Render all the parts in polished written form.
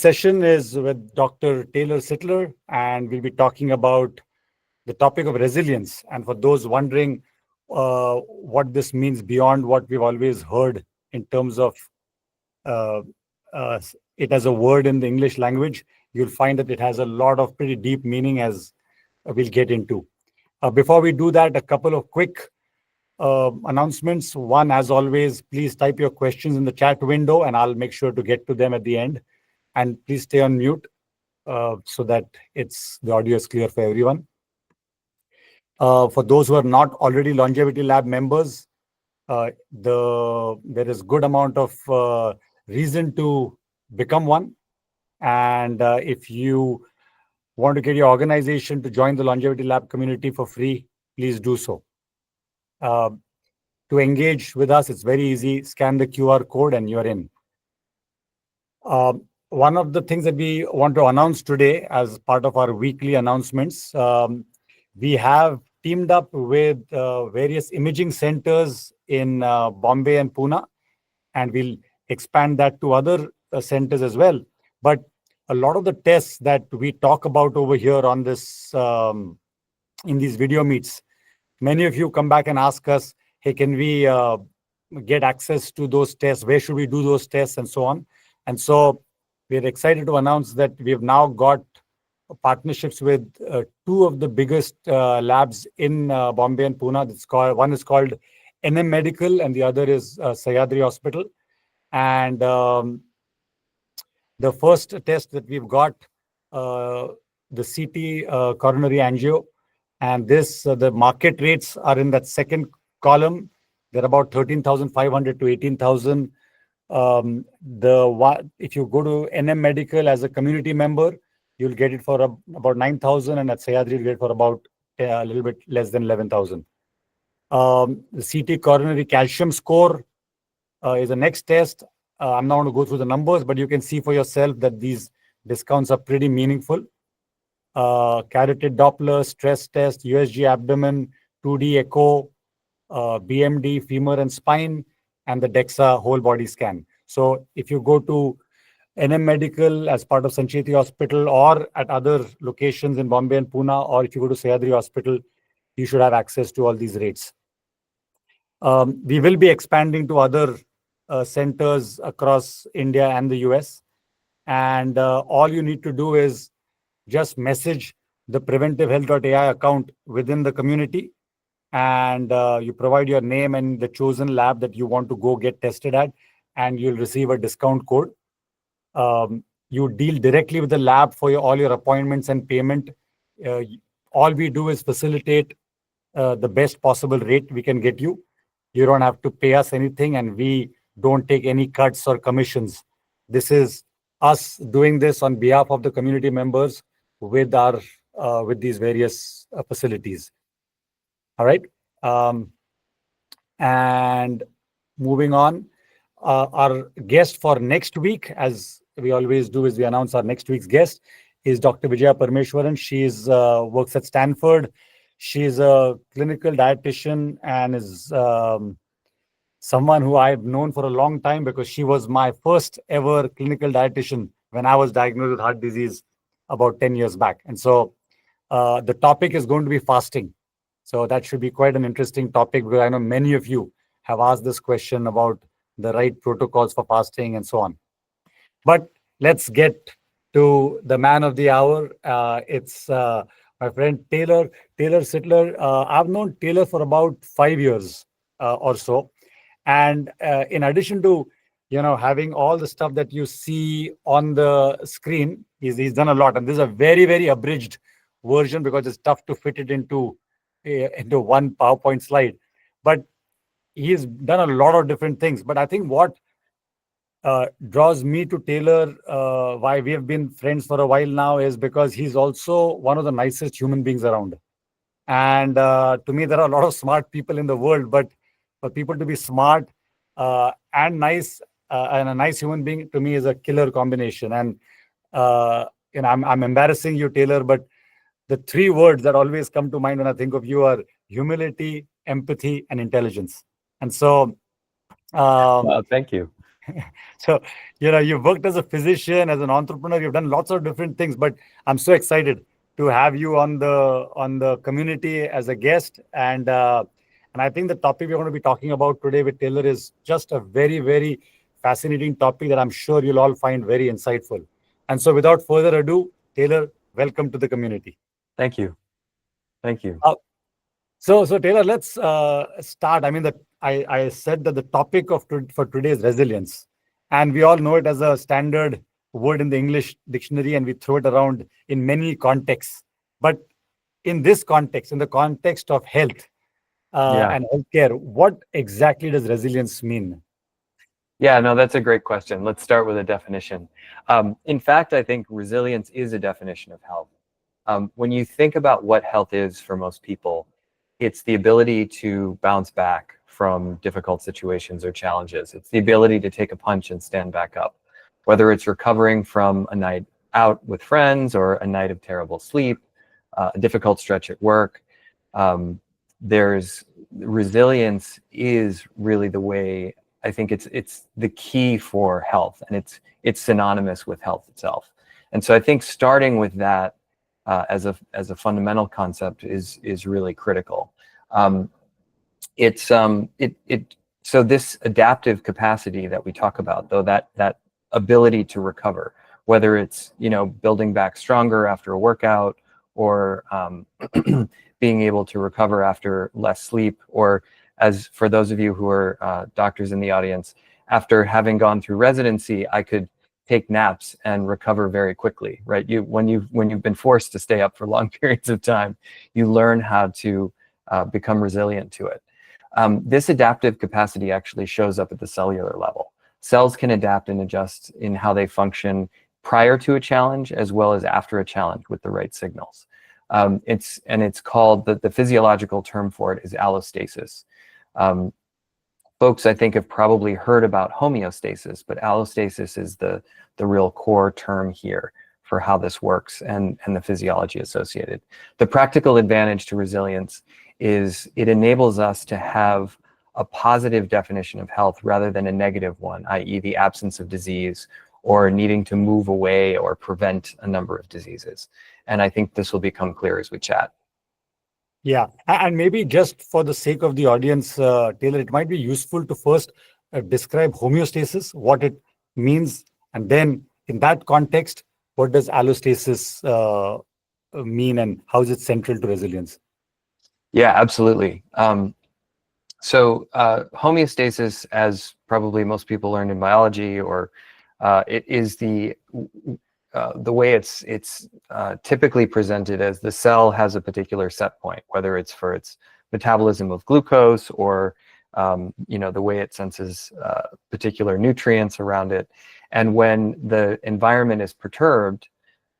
Session is with Dr. Taylor Sittler, and we'll be talking about the topic of resilience. And for those wondering what this means beyond what we've always heard in terms of uh, it as a word in the English language, you'll find that it has a lot of pretty deep meaning, as we'll get into. Before we do that, a couple of quick announcements. One, as always, please type your questions in the chat window, and I'll make sure to get to them at the end. And please stay on mute so that the audio is clear for everyone. For those who are not already Longevity Lab members, there is good amount of reason to become one. And if you want to get your organization to join the Longevity Lab community for free, please do so. To engage with us, it's very easy. Scan the QR code and you're in. One of the things that we want to announce today as part of our weekly announcements, we have teamed up with various imaging centers in Bombay and Pune, and we'll expand that to other centers as well. But a lot of the tests that we talk about over here on this in these video meets, many of you come back and ask us, hey, can we get access to those tests? Where should we do those tests and so on? And so we're excited to announce that we have now got partnerships with two of the biggest labs in Bombay and Pune. One is called NM Medical and the other is Sahyadri Hospital. And the first test that we've got, the CT coronary angio, and this the market rates are in that second column. They're about 13,500 to 18,000. If you go to NM Medical as a community member, you'll get it for about 9,000, and at Sahyadri you'll get it for about a little bit less than 11,000. The CT coronary calcium score is the next test. I'm not going to go through the numbers, but you can see for yourself that these discounts are pretty meaningful. Carotid Doppler, stress test, USG abdomen, 2D echo, BMD, femur and spine, and the DEXA whole body scan. So if you go to NM Medical as part of Sancheti Hospital or at other locations in Bombay and Pune, or if you go to Sahyadri Hospital, you should have access to all these rates. We will be expanding to other centers across India and the US. And all you need to do is just message the preventivehealth.ai account within the community, and you provide your name and the chosen lab that you want to go get tested at, and you'll receive a discount code. You deal directly with the lab for all your appointments and payment. All we do is facilitate the best possible rate we can get you. You don't have to pay us anything, and we don't take any cuts or commissions. This is us doing this on behalf of the community members with these various facilities. All right. And moving on, our guest for next week, as we always do, is we announce our next week's guest, is Dr. Vijaya Parameswaran. She works at Stanford. She's a clinical dietitian and is someone who I've known for a long time because she was my first ever clinical dietitian when I was diagnosed with heart disease about 10 years back. And so the topic is going to be fasting. So that should be quite an interesting topic, because I know many of you have asked this question about the right protocols for fasting and so on. But let's get to the man of the hour. It's my friend Taylor Sittler. I've known Taylor for about 5 years or so. And in addition to having all the stuff that you see on the screen, he's done a lot. And this is a very, very abridged version because it's tough to fit it into one PowerPoint slide. But he's done a lot of different things. But I think what draws me to Taylor, why we have been friends for a while now, is because he's also one of the nicest human beings around. And to me, there are a lot of smart people in the world, but for people to be smart and nice and a nice human being, to me, is a killer combination. And I'm embarrassing you, Taylor, but the three words that always come to mind when I think of you are humility, empathy, and intelligence. And so, well, thank you. So, you've worked as a physician, as an entrepreneur, you've done lots of different things, but I'm so excited to have you on the community as a guest. And I think the topic we're going to be talking about today with Taylor is just a very, very fascinating topic that I'm sure you'll all find very insightful. And so, without further ado, Taylor, welcome to the community. Thank you. Thank you. So Taylor, let's start. I mean, I said that the topic for today is resilience, and we all know it as a standard word in the English dictionary, and we throw it around in many contexts. But in this context, in the context of health Yeah. and healthcare, what exactly does resilience mean? Yeah, no, that's a great question. Let's start with a definition. In fact, I think resilience is a definition of health. When you think about what health is for most people, it's the ability to bounce back from difficult situations or challenges. It's the ability to take a punch and stand back up, whether it's recovering from a night out with friends or a night of terrible sleep, a difficult stretch at work. There's resilience is really the way. I think it's the key for health, and it's synonymous with health itself. And so I think starting with that as a fundamental concept is really critical. So this adaptive capacity that we talk about, though, that ability to recover, whether it's building back stronger after a workout, or being able to recover after less sleep, or as for those of you who are doctors in the audience, after having gone through residency, I could take naps and recover very quickly, right? When you've been forced to stay up for long periods of time, you learn how to become resilient to it. This adaptive capacity actually shows up at the cellular level. Cells can adapt and adjust in how they function prior to a challenge as well as after a challenge with the right signals. It's called, the physiological term for it is allostasis. Folks, I think, have probably heard about homeostasis, but allostasis is the real core term here for how this works and the physiology associated. The practical advantage to resilience is it enables us to have a positive definition of health rather than a negative one, i.e. the absence of disease or needing to move away or prevent a number of diseases. And I think this will become clear as we chat. Yeah, and maybe just for the sake of the audience, Taylor, it might be useful to first describe homeostasis, what it means, and then in that context, what does allostasis mean, and how is it central to resilience? Yeah, absolutely. So homeostasis, as probably most people learned in biology, or it is the way it's typically presented as the cell has a particular set point, whether it's for its metabolism of glucose or the way it senses particular nutrients around it. And when the environment is perturbed,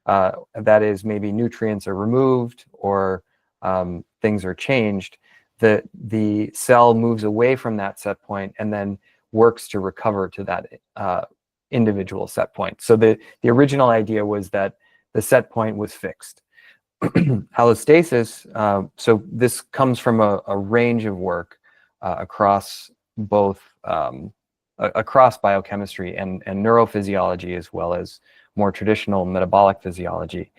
that is, maybe nutrients are removed or things are changed, the cell moves away from that set point and then works to recover to that individual set point. So the original idea was that the set point was fixed. Allostasis, so this comes from a range of work across both across biochemistry and neurophysiology, as well as more traditional metabolic physiology.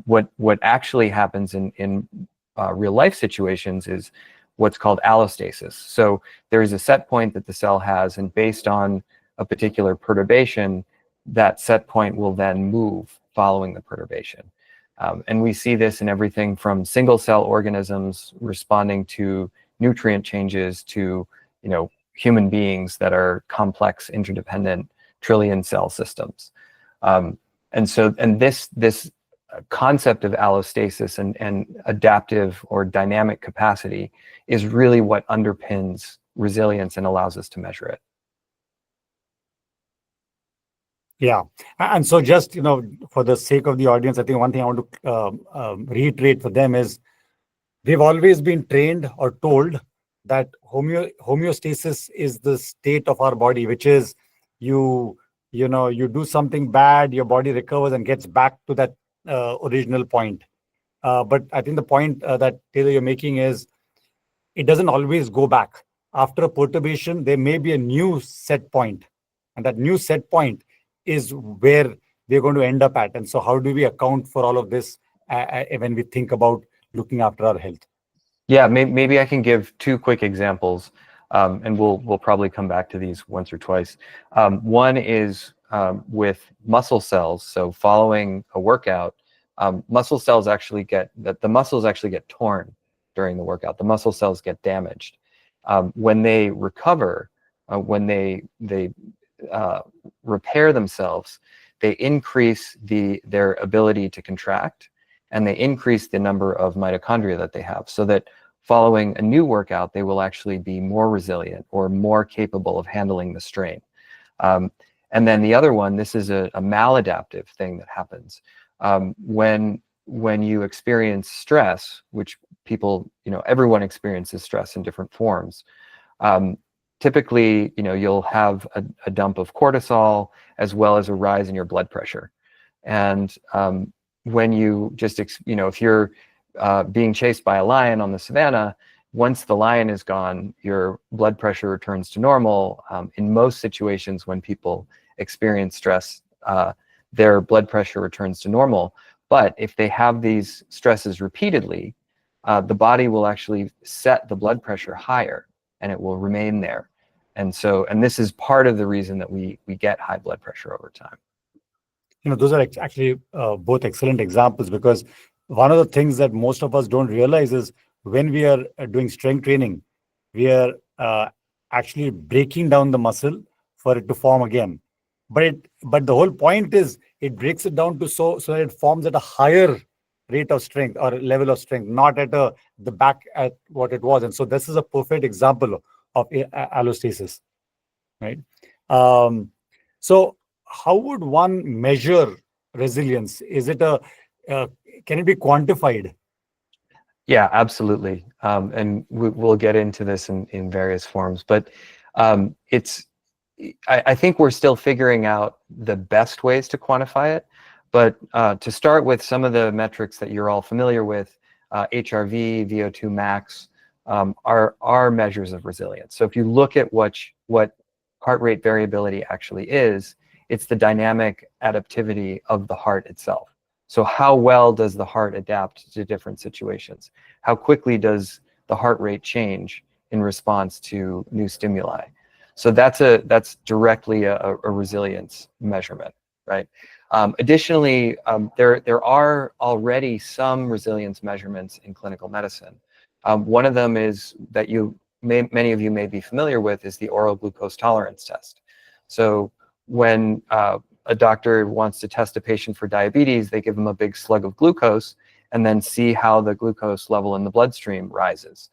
What actually happens in real life situations is what's called allostasis. So there is a set point that the cell has, and based on a particular perturbation, that set point will then move following the perturbation. And we see this in everything from single cell organisms responding to nutrient changes to human beings that are complex, interdependent, trillion cell systems. And this concept of allostasis and adaptive or dynamic capacity is really what underpins resilience and allows us to measure it. Yeah, and so just for the sake of the audience, I think one thing I want to reiterate for them is we've always been trained or told that homeostasis is the state of our body, which is you do something bad, your body recovers and gets back to that original point. But I think the point that Taylor you're making is it doesn't always go back. After a perturbation, there may be a new set point And that new set point is where we're going to end up at. And so how do we account for all of this when we think about looking after our health? Yeah, maybe I can give two quick examples, and we'll probably come back to these once or twice. One is with muscle cells. So following a workout, muscle cells actually the muscles actually get torn during the workout. The muscle cells get damaged. When they recover, when they repair themselves, they increase their ability to contract, and they increase the number of mitochondria that they have, so that following a new workout, they will actually be more resilient or more capable of handling the strain. And then the other one, this is a maladaptive thing that happens. When you experience stress, which people, everyone experiences stress in different forms. Typically, you'll have a dump of cortisol as well as a rise in your blood pressure. And when you just, if you're being chased by a lion on the savannah, once the lion is gone, your blood pressure returns to normal. In most situations, when people experience stress, their blood pressure returns to normal. But if they have these stresses repeatedly, the body will actually set the blood pressure higher, and it will remain there. And this is part of the reason that we get high blood pressure over time. Those are actually both excellent examples, because one of the things that most of us don't realize is when we are doing strength training, we are actually breaking down the muscle for it to form again. But the whole point is it breaks it down to so that it forms at a higher rate of strength or level of strength, not at the back at what it was. And so this is a perfect example of allostasis, right? So how would one measure resilience? Is it can it be quantified? Yeah, absolutely. And we'll get into this in various forms, but I think we're still figuring out the best ways to quantify it. But to start with some of the metrics that you're all familiar with, HRV, VO2 max, are measures of resilience. So if you look at what heart rate variability actually is, it's the dynamic adaptivity of the heart itself. So how well does the heart adapt to different situations? How quickly does the heart rate change in response to new stimuli? So that's directly a resilience measurement, right? Additionally, there are already some resilience measurements in clinical medicine. One of them is that many of you may be familiar with is the oral glucose tolerance test. So when a doctor wants to test a patient for diabetes, they give them a big slug of glucose and then see how the glucose level in the bloodstream rises.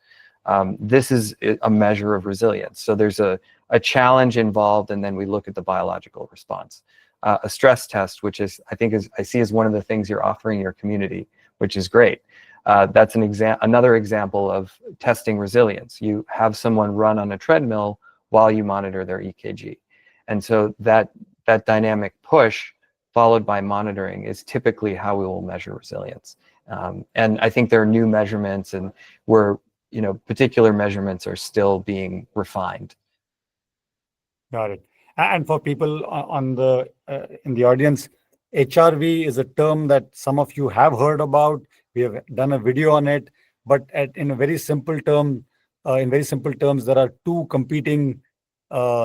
This is a measure of resilience. So there's a challenge involved, and then we look at the biological response. A stress test, which I see as one of the things you're offering your community, which is great. That's another example of testing resilience. You have someone run on a treadmill while you monitor their EKG. And so that dynamic push followed by monitoring is typically how we will measure resilience. And I think there are new measurements, and particular measurements are still being refined. Got it. And for people in the audience, HRV is a term that some of you have heard about. We have done a video on it, but in very simple terms, there are two competing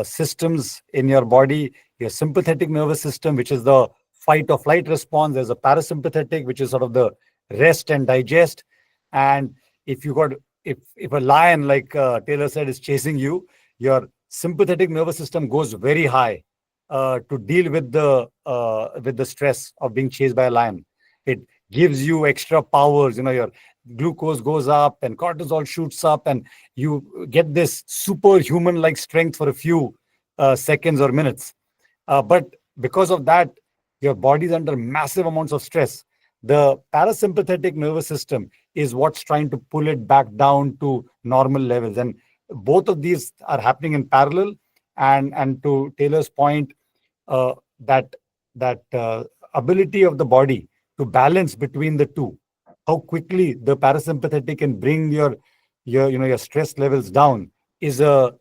systems in your body. Your sympathetic nervous system, which is the fight or flight response. There's a parasympathetic, which is sort of the rest and digest. And if a lion, like Taylor said, is chasing you, your sympathetic nervous system goes very high to deal with the stress of being chased by a lion. It gives you extra powers. Your glucose goes up and cortisol shoots up, and you get this superhuman-like strength for a few seconds or minutes. But because of that, your body is under massive amounts of stress. The parasympathetic nervous system is what's trying to pull it back down to normal levels. And both of these are happening in parallel. And to Taylor's point, that ability of the body to balance between the two, how quickly the parasympathetic can bring your stress levels down is a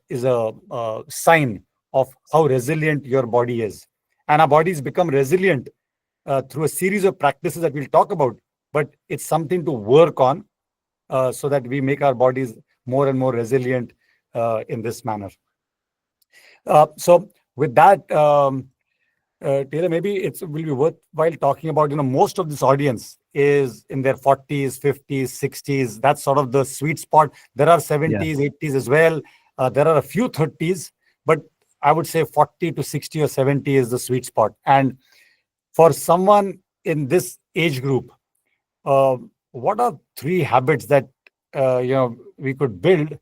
sign of how resilient your body is. And our bodies become resilient through a series of practices that we'll talk about, but it's something to work on so that we make our bodies more and more resilient in this manner. So with that, Taylor, maybe it will be worthwhile talking about, most of this audience is in their 40s, 50s, 60s. That's sort of the sweet spot. There are 70s, 80s as well. There are a few 30s, but I would say 40 to 60 or 70 is the sweet spot. And for someone in this age group, what are 3 habits that we could build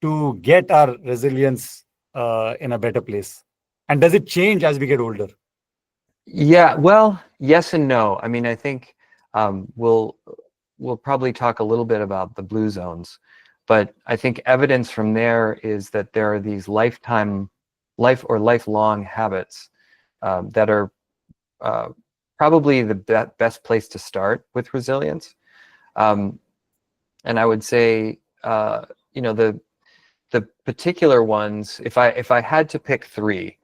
to get our resilience in a better place? And does it change as we get older? Yeah, well, yes and no. I mean, I think we'll probably talk a little bit about the blue zones, but I think evidence from there is that there are these lifelong habits that are probably the best place to start with resilience. And I would say, the particular ones, if I had to pick 3,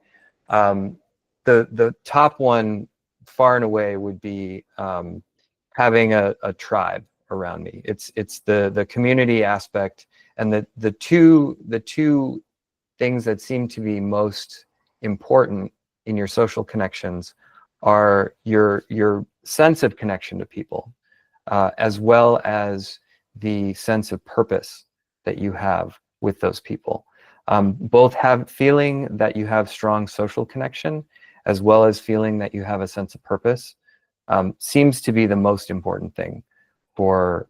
the top one far and away would be having a tribe around me. It's the community aspect, and the two things that seem to be most important in your social connections are your sense of connection to people, as well as the sense of purpose that you have with those people. Both have feeling that you have strong social connection, as well as feeling that you have a sense of purpose, seems to be the most important thing for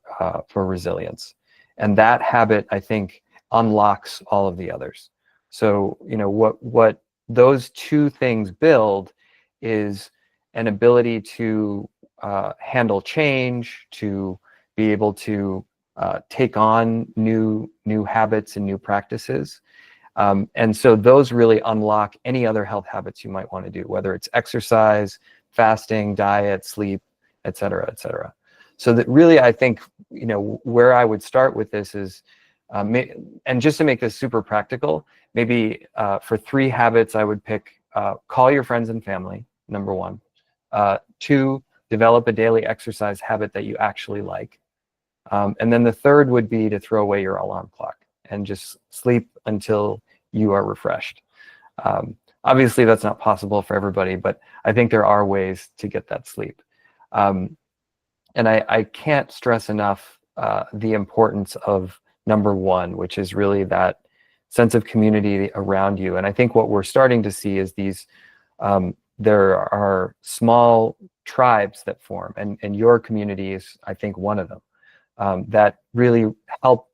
resilience. And that habit, I think, unlocks all of the others. So, what those 2 things build is an ability to handle change, to be able to take on new habits and new practices. And so those really unlock any other health habits you might want to do, whether it's exercise, fasting, diet, sleep, et cetera, et cetera. So that really, I think, where I would start with this is, and just to make this super practical, maybe for 3 habits, I would pick call your friends and family, number 1. 2, develop a daily exercise habit that you actually like. And then the third would be to throw away your alarm clock and just sleep until you are refreshed. Obviously, that's not possible for everybody, but I think there are ways to get that sleep. And I can't stress enough the importance of number 1, which is really that sense of community around you. And I think what we're starting to see is these, there are small tribes that form, and your community is, I think, one of them, that really help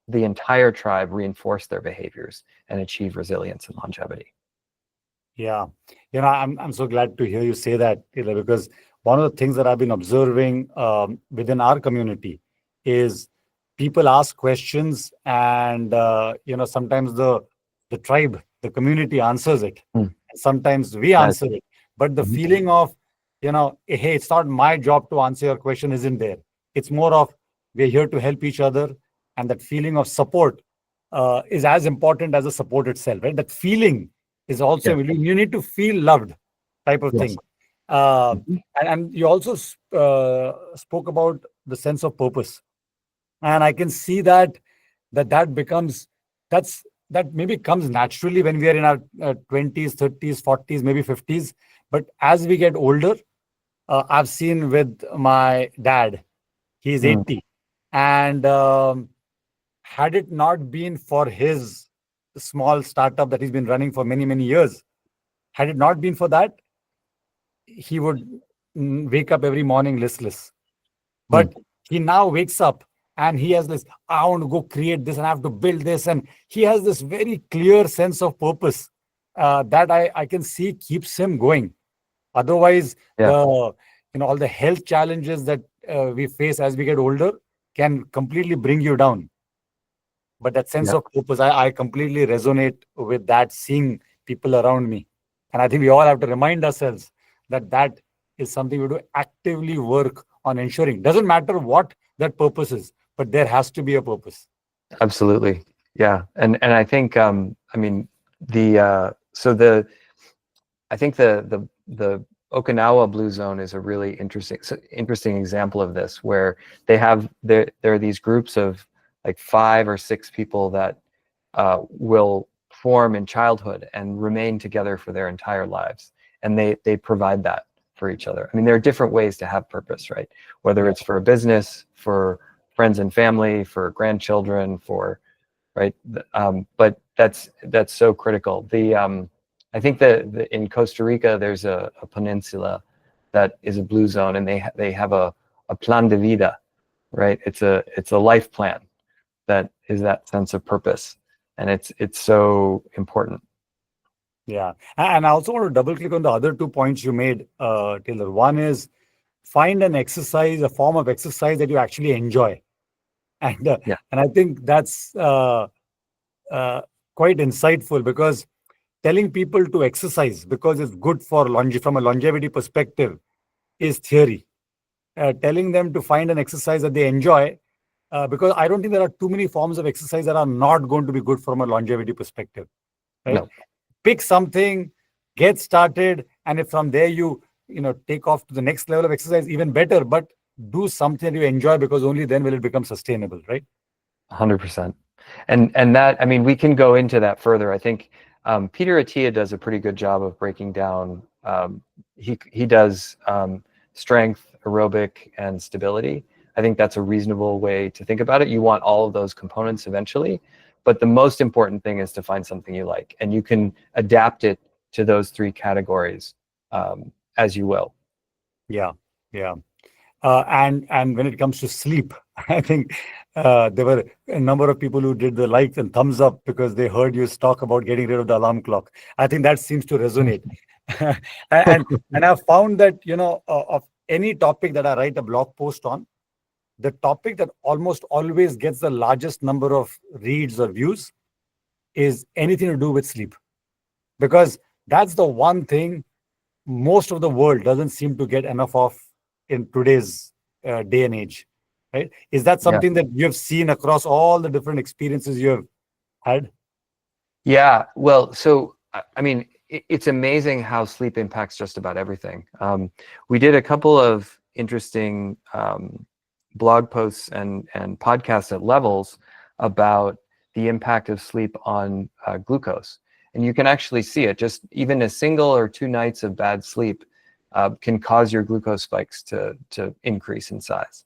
the entire tribe reinforce their behaviors and achieve resilience and longevity. Yeah, I'm so glad to hear you say that, Taylor, because one of the things that I've been observing within our community is people ask questions, and sometimes the tribe, the community answers it. Mm. Sometimes we Nice. answer it, but the feeling of hey, it's not my job to answer your question isn't there. It's more of we're here to help each other, and that feeling of support is as important as the support itself, right? That feeling is also, you need to feel loved, type of thing. And you also spoke about the sense of purpose, and I can see that becomes, that maybe comes naturally when we are in our 20s, 30s, 40s, maybe 50s. But as we get older, I've seen with my dad, he's 80, and had it not been for his small startup that he's been running for many, many years, had it not been for that, he would wake up every morning listless. But he now wakes up and he has this, I want to go create this and I have to build this. And he has this very clear sense of purpose that I can see keeps him going. Otherwise, all the health challenges that we face as we get older can completely bring you down. But that sense of purpose, I completely resonate with that, seeing people around me. And I think we all have to remind ourselves that is something we do actively work on ensuring. Doesn't matter what that purpose is, but there has to be a purpose. Absolutely. Yeah. And I think, the So I think the Okinawa blue zone is a really interesting example of this, where there are these groups of like 5 or 6 people that will form in childhood and remain together for their entire lives, and they provide that for each other. I mean, there are different ways to have purpose, right? Whether it's for a business, for friends and family, for grandchildren, for right. But that's so critical. I think that in Costa Rica there's a peninsula that is a blue zone, and they have a plan de vida, right? It's a life plan that is that sense of purpose, and it's so important. Yeah. And I also want to double click on the other 2 points you made, Taylor. One is find an exercise, a form of exercise that you actually enjoy. Yeah. And I think that's quite insightful, because telling people to exercise because it's good for from a longevity perspective is theory. Telling them to find an exercise that they enjoy, because I don't think there are too many forms of exercise that are not going to be good from a longevity perspective, right? No. Pick something, get started, and if from there you take off to the next level of exercise, even better. But do something that you enjoy, because only then will it become sustainable, right? 100%. And that, I mean, we can go into that further. I think Peter Attia does a pretty good job of breaking down. He does strength, aerobic, and stability. I think that's a reasonable way to think about it. You want all of those components eventually, but the most important thing is to find something you like, and you can adapt it to those 3 categories as you will. Yeah. And when it comes to sleep, I think there were a number of people who did the likes and thumbs up because they heard you talk about getting rid of the alarm clock. I think that seems to resonate. and I've found that of any topic that I write a blog post on, the topic that almost always gets the largest number of reads or views is anything to do with sleep, because that's the one thing most of the world doesn't seem to get enough of in today's day and age, right? Is that Yeah. something that you have seen across all the different experiences you have had? Yeah, well, so I mean, it's amazing how sleep impacts just about everything. We did a couple of interesting blog posts and podcasts at Levels about the impact of sleep on glucose, and you can actually see it. Just even a single or 2 nights of bad sleep can cause your glucose spikes to increase in size.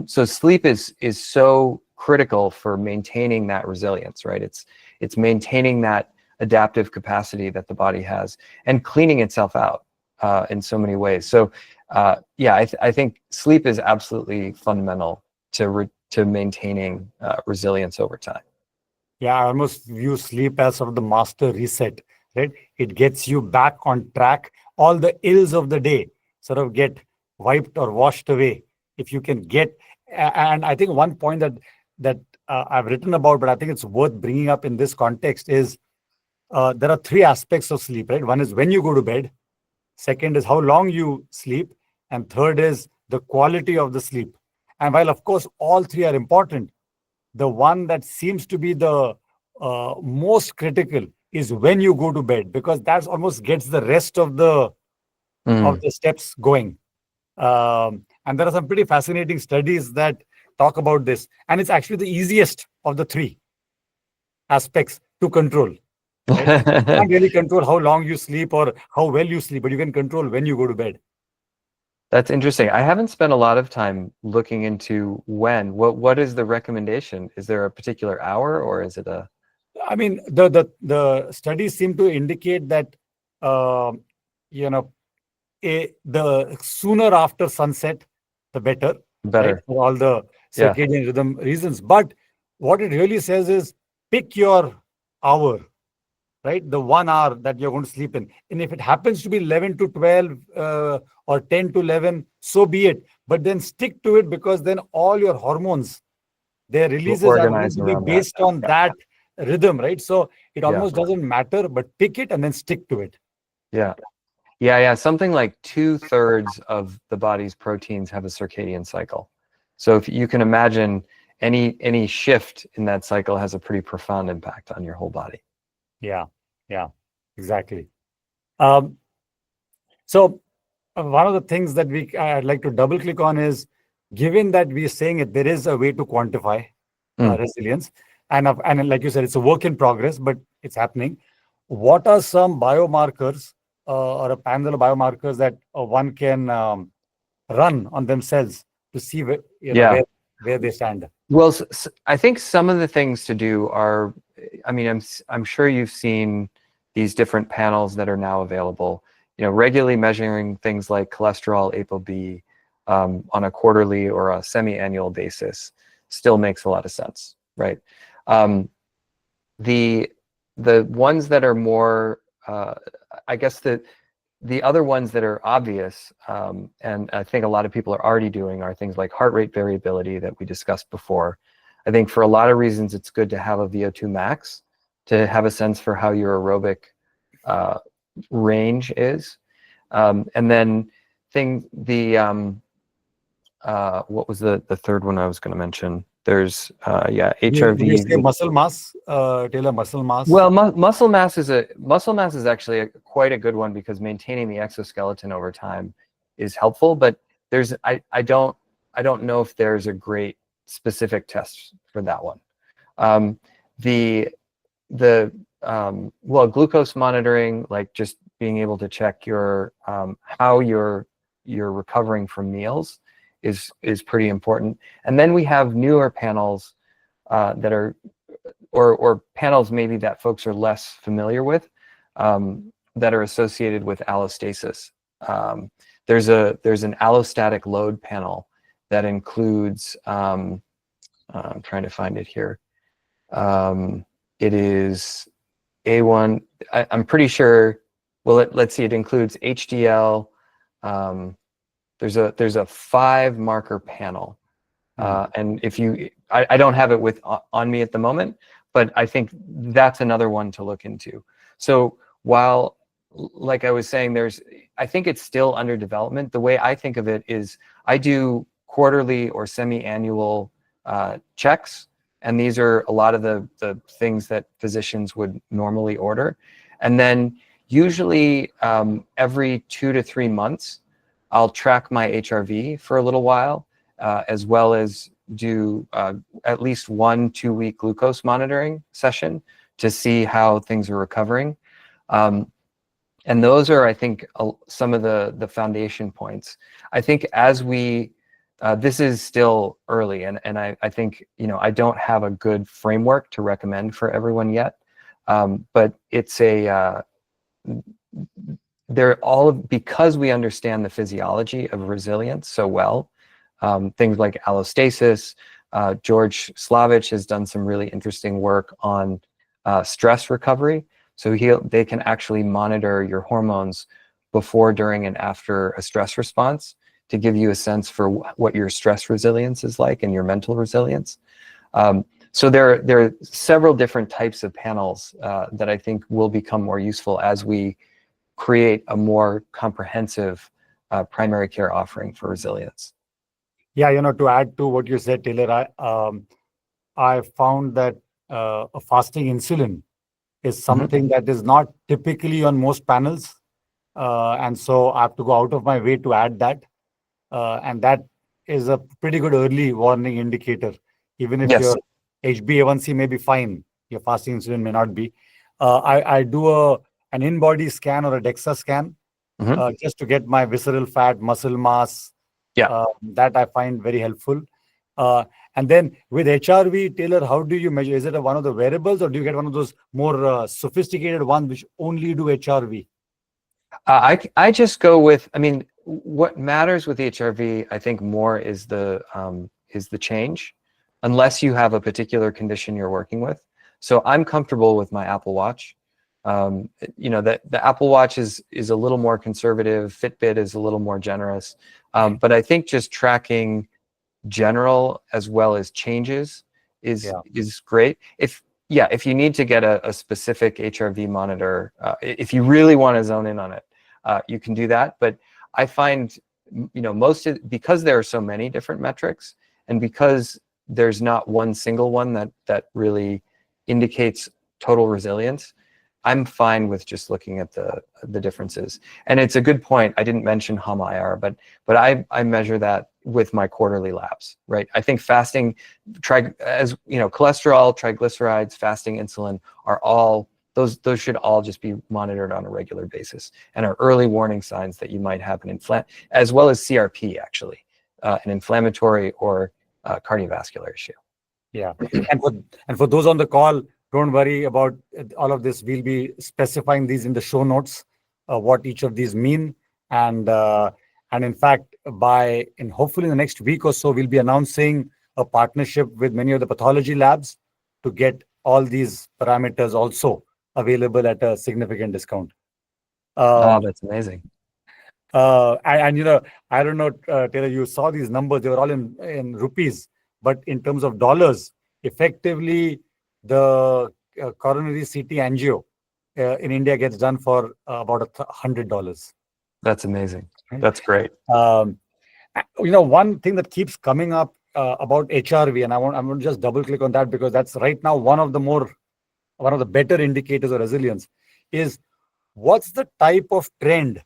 So sleep is so critical for maintaining that resilience, right? It's maintaining that adaptive capacity that the body has and cleaning itself out in so many ways. So yeah, I think sleep is absolutely fundamental to maintaining resilience over time. Yeah, I almost view sleep as sort of the master reset, right? It gets you back on track. All the ills of the day sort of get wiped or washed away if you can get. And I think one point that I've written about, but I think it's worth bringing up in this context is there are 3 aspects of sleep, right? One is when you go to bed. Second is how long you sleep. And third is the quality of the sleep. And while, of course, all 3 are important, the one that seems to be the most critical is when you go to bed, because that almost gets the rest of the steps going. And there are some pretty fascinating studies that talk about this, and it's actually the easiest of the 3 aspects to control, right? You can't really control how long you sleep or how well you sleep, but you can control when you go to bed. That's interesting. I haven't spent a lot of time looking into when. What is the recommendation? Is there a particular hour, or is it a? I mean, the studies seem to indicate that uh, you know the sooner after sunset, the better, right? Better. For all the Yeah. circadian rhythm reasons. But what it really says is pick your hour, right? The 1 hour that you're going to sleep in. And if it happens to be 11 to 12 or 10 to 11, so be it. But then stick to it, because then all your hormones, their releases are going Organize to be around that. based on that rhythm, right? So it Yeah. almost doesn't matter, but pick it and then stick to it. Yeah. Yeah. Something like 2/3 of the body's proteins have a circadian cycle. So if you can imagine, any shift in that cycle has a pretty profound impact on your whole body. Yeah. Exactly. Um, so one of the things that I'd like to double click on is, given that we're saying that there is a way to quantify Mm. resilience, and like you said, it's a work in progress, but it's happening. What are some biomarkers or a panel of biomarkers that one can run on themselves to see Yeah. where they stand? Well, I think some of the things to do are, I mean, I'm sure you've seen these different panels that are now available. You know, regularly measuring things like cholesterol, ApoB, on a quarterly or a semi-annual basis still makes a lot of sense, right? Um, the ones that are more, I guess the other ones that are obvious, and I think a lot of people are already doing, are things like heart rate variability that we discussed before. I think for a lot of reasons, it's good to have a VO2 max to have a sense for how your aerobic range is. And then what was the third one I was going to mention? There's, yeah, You say HRV. muscle mass, Taylor, muscle mass. Well, muscle mass is actually quite a good one, because maintaining the exoskeleton over time is helpful. But I don't know if there's a great specific test for that one. The well, glucose monitoring, like just being able to check your how you're recovering from meals, is pretty important. And then we have newer panels that are, or panels maybe that folks are less familiar with, that are associated with allostasis. There's an allostatic load panel that includes, I'm trying to find it here. It is A1. I'm pretty sure. Well, let's see. It includes HDL. There's a 5-marker panel. And if I don't have it on me at the moment, but I think that's another one to look into. So while, like I was saying, I think it's still under development. The way I think of it is, I do quarterly or semi-annual checks, and these are a lot of the things that physicians would normally order. And then usually every 2 to 3 months, I'll track my HRV for a little while, as well as do at least 1 2-week glucose monitoring session to see how things are recovering. And those are, I think, some of the foundation points. I think as we, this is still early, and I think, I don't have a good framework to recommend for everyone yet, but it's because we understand the physiology of resilience so well. Things like allostasis. George Slavich has done some really interesting work on stress recovery. So they can actually monitor your hormones before, during, and after a stress response to give you a sense for what your stress resilience is like and your mental resilience. So there are several different types of panels that I think will become more useful as we create a more comprehensive primary care offering for resilience. Yeah, to add to what you said, Taylor, I found that a fasting insulin is something that is not typically on most panels. And so I have to go out of my way to add that. And that is a pretty good early warning indicator. Even if Yes. your HbA1c may be fine, your fasting insulin may not be. I do an in-body scan or a DEXA scan just to get my visceral fat, muscle mass. Yeah. That I find very helpful. And then with HRV, Taylor, how do you measure? Is it one of the wearables, or do you get one of those more sophisticated ones which only do HRV? I just go with, I mean, what matters with HRV, I think, more is the change, unless you have a particular condition you're working with. So I'm comfortable with my Apple Watch. The Apple Watch is a little more conservative. Fitbit is a little more generous. But I think just tracking general as well as changes is great. If you need to get a specific HRV monitor, if you really want to zone in on it, you can do that. But I find, because there are so many different metrics, and because there's not one single one that really indicates total resilience, I'm fine with just looking at the differences. And it's a good point. I didn't mention HOMIR, but I measure that with my quarterly labs, right? I think fasting, as you know, cholesterol, triglycerides, fasting insulin are all those should all just be monitored on a regular basis and are early warning signs that you might have as well as CRP, actually, an inflammatory or cardiovascular issue. Yeah, and for those on the call, don't worry about all of this. We'll be specifying these in the show notes, what each of these mean, and in fact, hopefully in the next week or so, we'll be announcing a partnership with many of the pathology labs to get all these parameters also available at a significant discount. Oh, that's amazing. And I don't know, Taylor, you saw these numbers, they were all in rupees, but in terms of dollars, effectively, the coronary CT angio in India gets done for about $100. That's amazing. Right? That's great. One thing that keeps coming up about HRV, and I'm going to just double click on that because that's right now one of the better indicators of resilience is what's the type of trend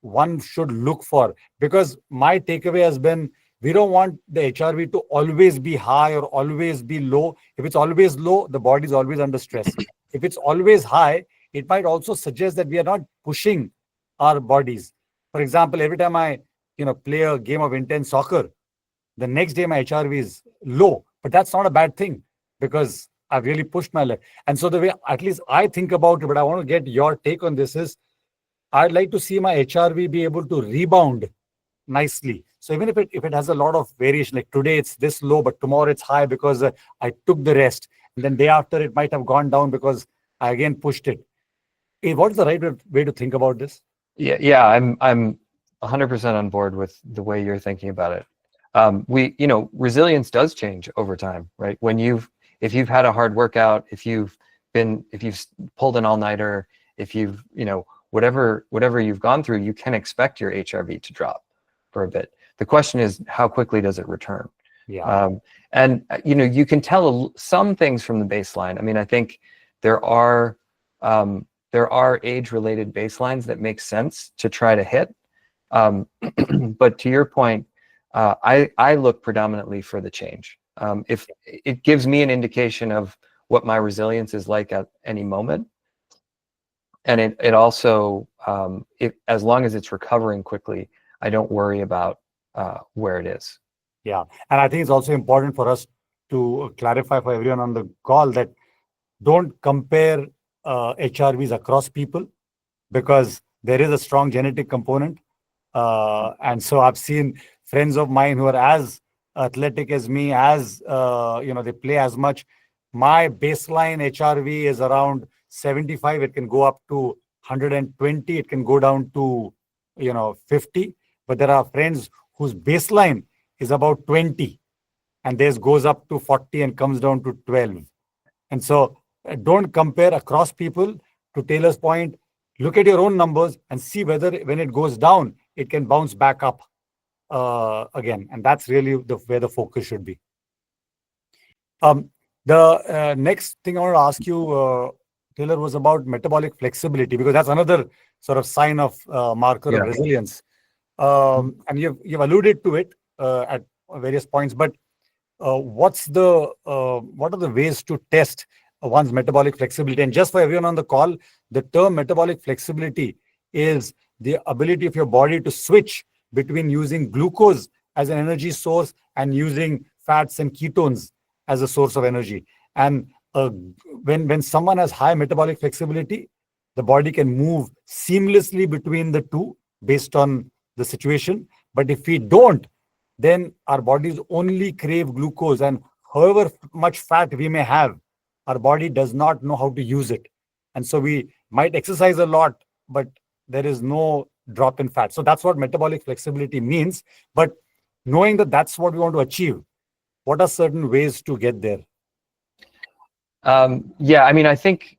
one should look for? Because my takeaway has been we don't want the HRV to always be high or always be low. If it's always low, the body is always under stress. If it's always high, it might also suggest that we are not pushing our bodies. For example, every time I play a game of intense soccer, the next day my HRV is low, but that's not a bad thing because I've really pushed my leg. And so the way at least I think about it, but I want to get your take on this is I'd like to see my HRV be able to rebound nicely. So even if it has a lot of variation, like today it's this low, but tomorrow it's high because I took the rest, and then day after it might have gone down because I again pushed it. What is the right way to think about this? Yeah, I'm 100% on board with the way you're thinking about it. Resilience does change over time, right? If you've had a hard workout, if you've pulled an all-nighter, if you've whatever you've gone through, you can expect your HRV to drop for a bit. The question is, how quickly does it return? Yeah. You can tell some things from the baseline. I mean, I think there are age-related baselines that make sense to try to hit. But to your point, I look predominantly for the change. If it gives me an indication of what my resilience is like at any moment, and it also, as long as it's recovering quickly, I don't worry about where it is. Yeah, and I think it's also important for us to clarify for everyone on the call that don't compare HRVs across people because there is a strong genetic component. And so I've seen friends of mine who are as athletic as me, as they play as much. My baseline HRV is around 75. It can go up to 120. It can go down to 50. But there are friends whose baseline is about 20, and theirs goes up to 40 and comes down to 12. And so don't compare across people. To Taylor's point, look at your own numbers and see whether when it goes down, it can bounce back up again. And that's really where the focus should be. The next thing I want to ask you, Taylor, was about metabolic flexibility, because that's another sort of sign of marker of resilience. And you've alluded to it at various points, but what are the ways to test one's metabolic flexibility? And just for everyone on the call, the term metabolic flexibility is the ability of your body to switch between using glucose as an energy source and using fats and ketones as a source of energy. And when someone has high metabolic flexibility, the body can move seamlessly between the two based on the situation. But if we don't, then our bodies only crave glucose, and however much fat we may have, our body does not know how to use it. And so we might exercise a lot, but there is no drop in fat. So that's what metabolic flexibility means. But knowing that that's what we want to achieve, what are certain ways to get there? I mean, I think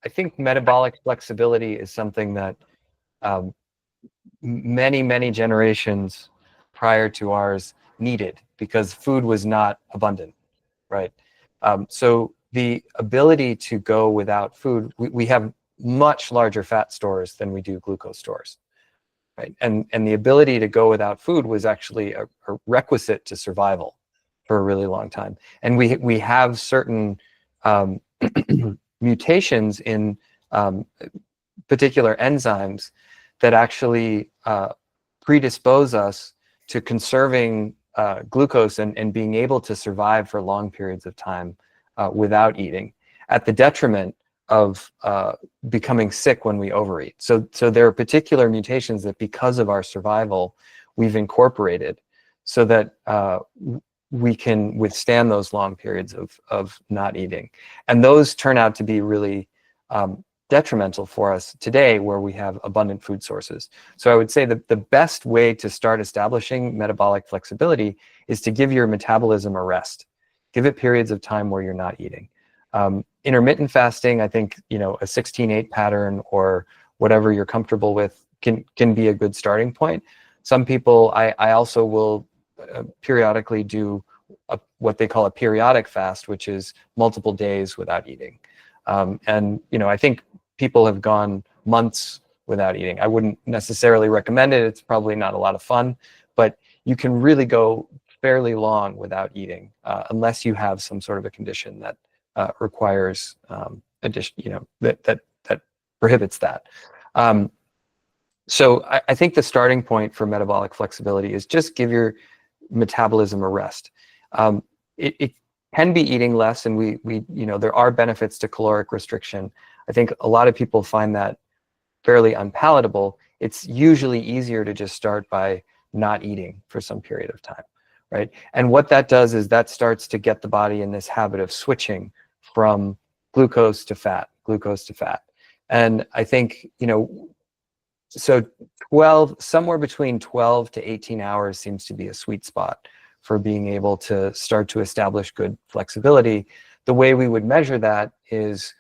I think metabolic flexibility is something that many generations prior to ours needed because food was not abundant, right? So the ability to go without food, we have much larger fat stores than we do glucose stores, right? And the ability to go without food was actually a requisite to survival for a really long time. And we have certain mutations in particular enzymes that actually predispose us to conserving glucose and being able to survive for long periods of time without eating, at the detriment of becoming sick when we overeat. So there are particular mutations that, because of our survival, we've incorporated so that we can withstand those long periods of not eating. And those turn out to be really detrimental for us today, where we have abundant food sources. So I would say that the best way to start establishing metabolic flexibility is to give your metabolism a rest. Give it periods of time where you're not eating. Intermittent fasting, I think, a 16-8 pattern or whatever you're comfortable with can be a good starting point. Some people, I also will periodically do what they call a periodic fast, which is multiple days without eating. And I think people have gone months without eating. I wouldn't necessarily recommend it. It's probably not a lot of fun, but you can really go fairly long without eating, unless you have some sort of a condition that requires addition, that prohibits that. So I think the starting point for metabolic flexibility is just give your metabolism a rest. It can be eating less, and we there are benefits to caloric restriction. I think a lot of people find that fairly unpalatable. It's usually easier to just start by not eating for some period of time, right? And what that does is that starts to get the body in this habit of switching from glucose to fat. And I think, so somewhere between 12 to 18 hours seems to be a sweet spot for being able to start to establish good flexibility. The way we would measure that is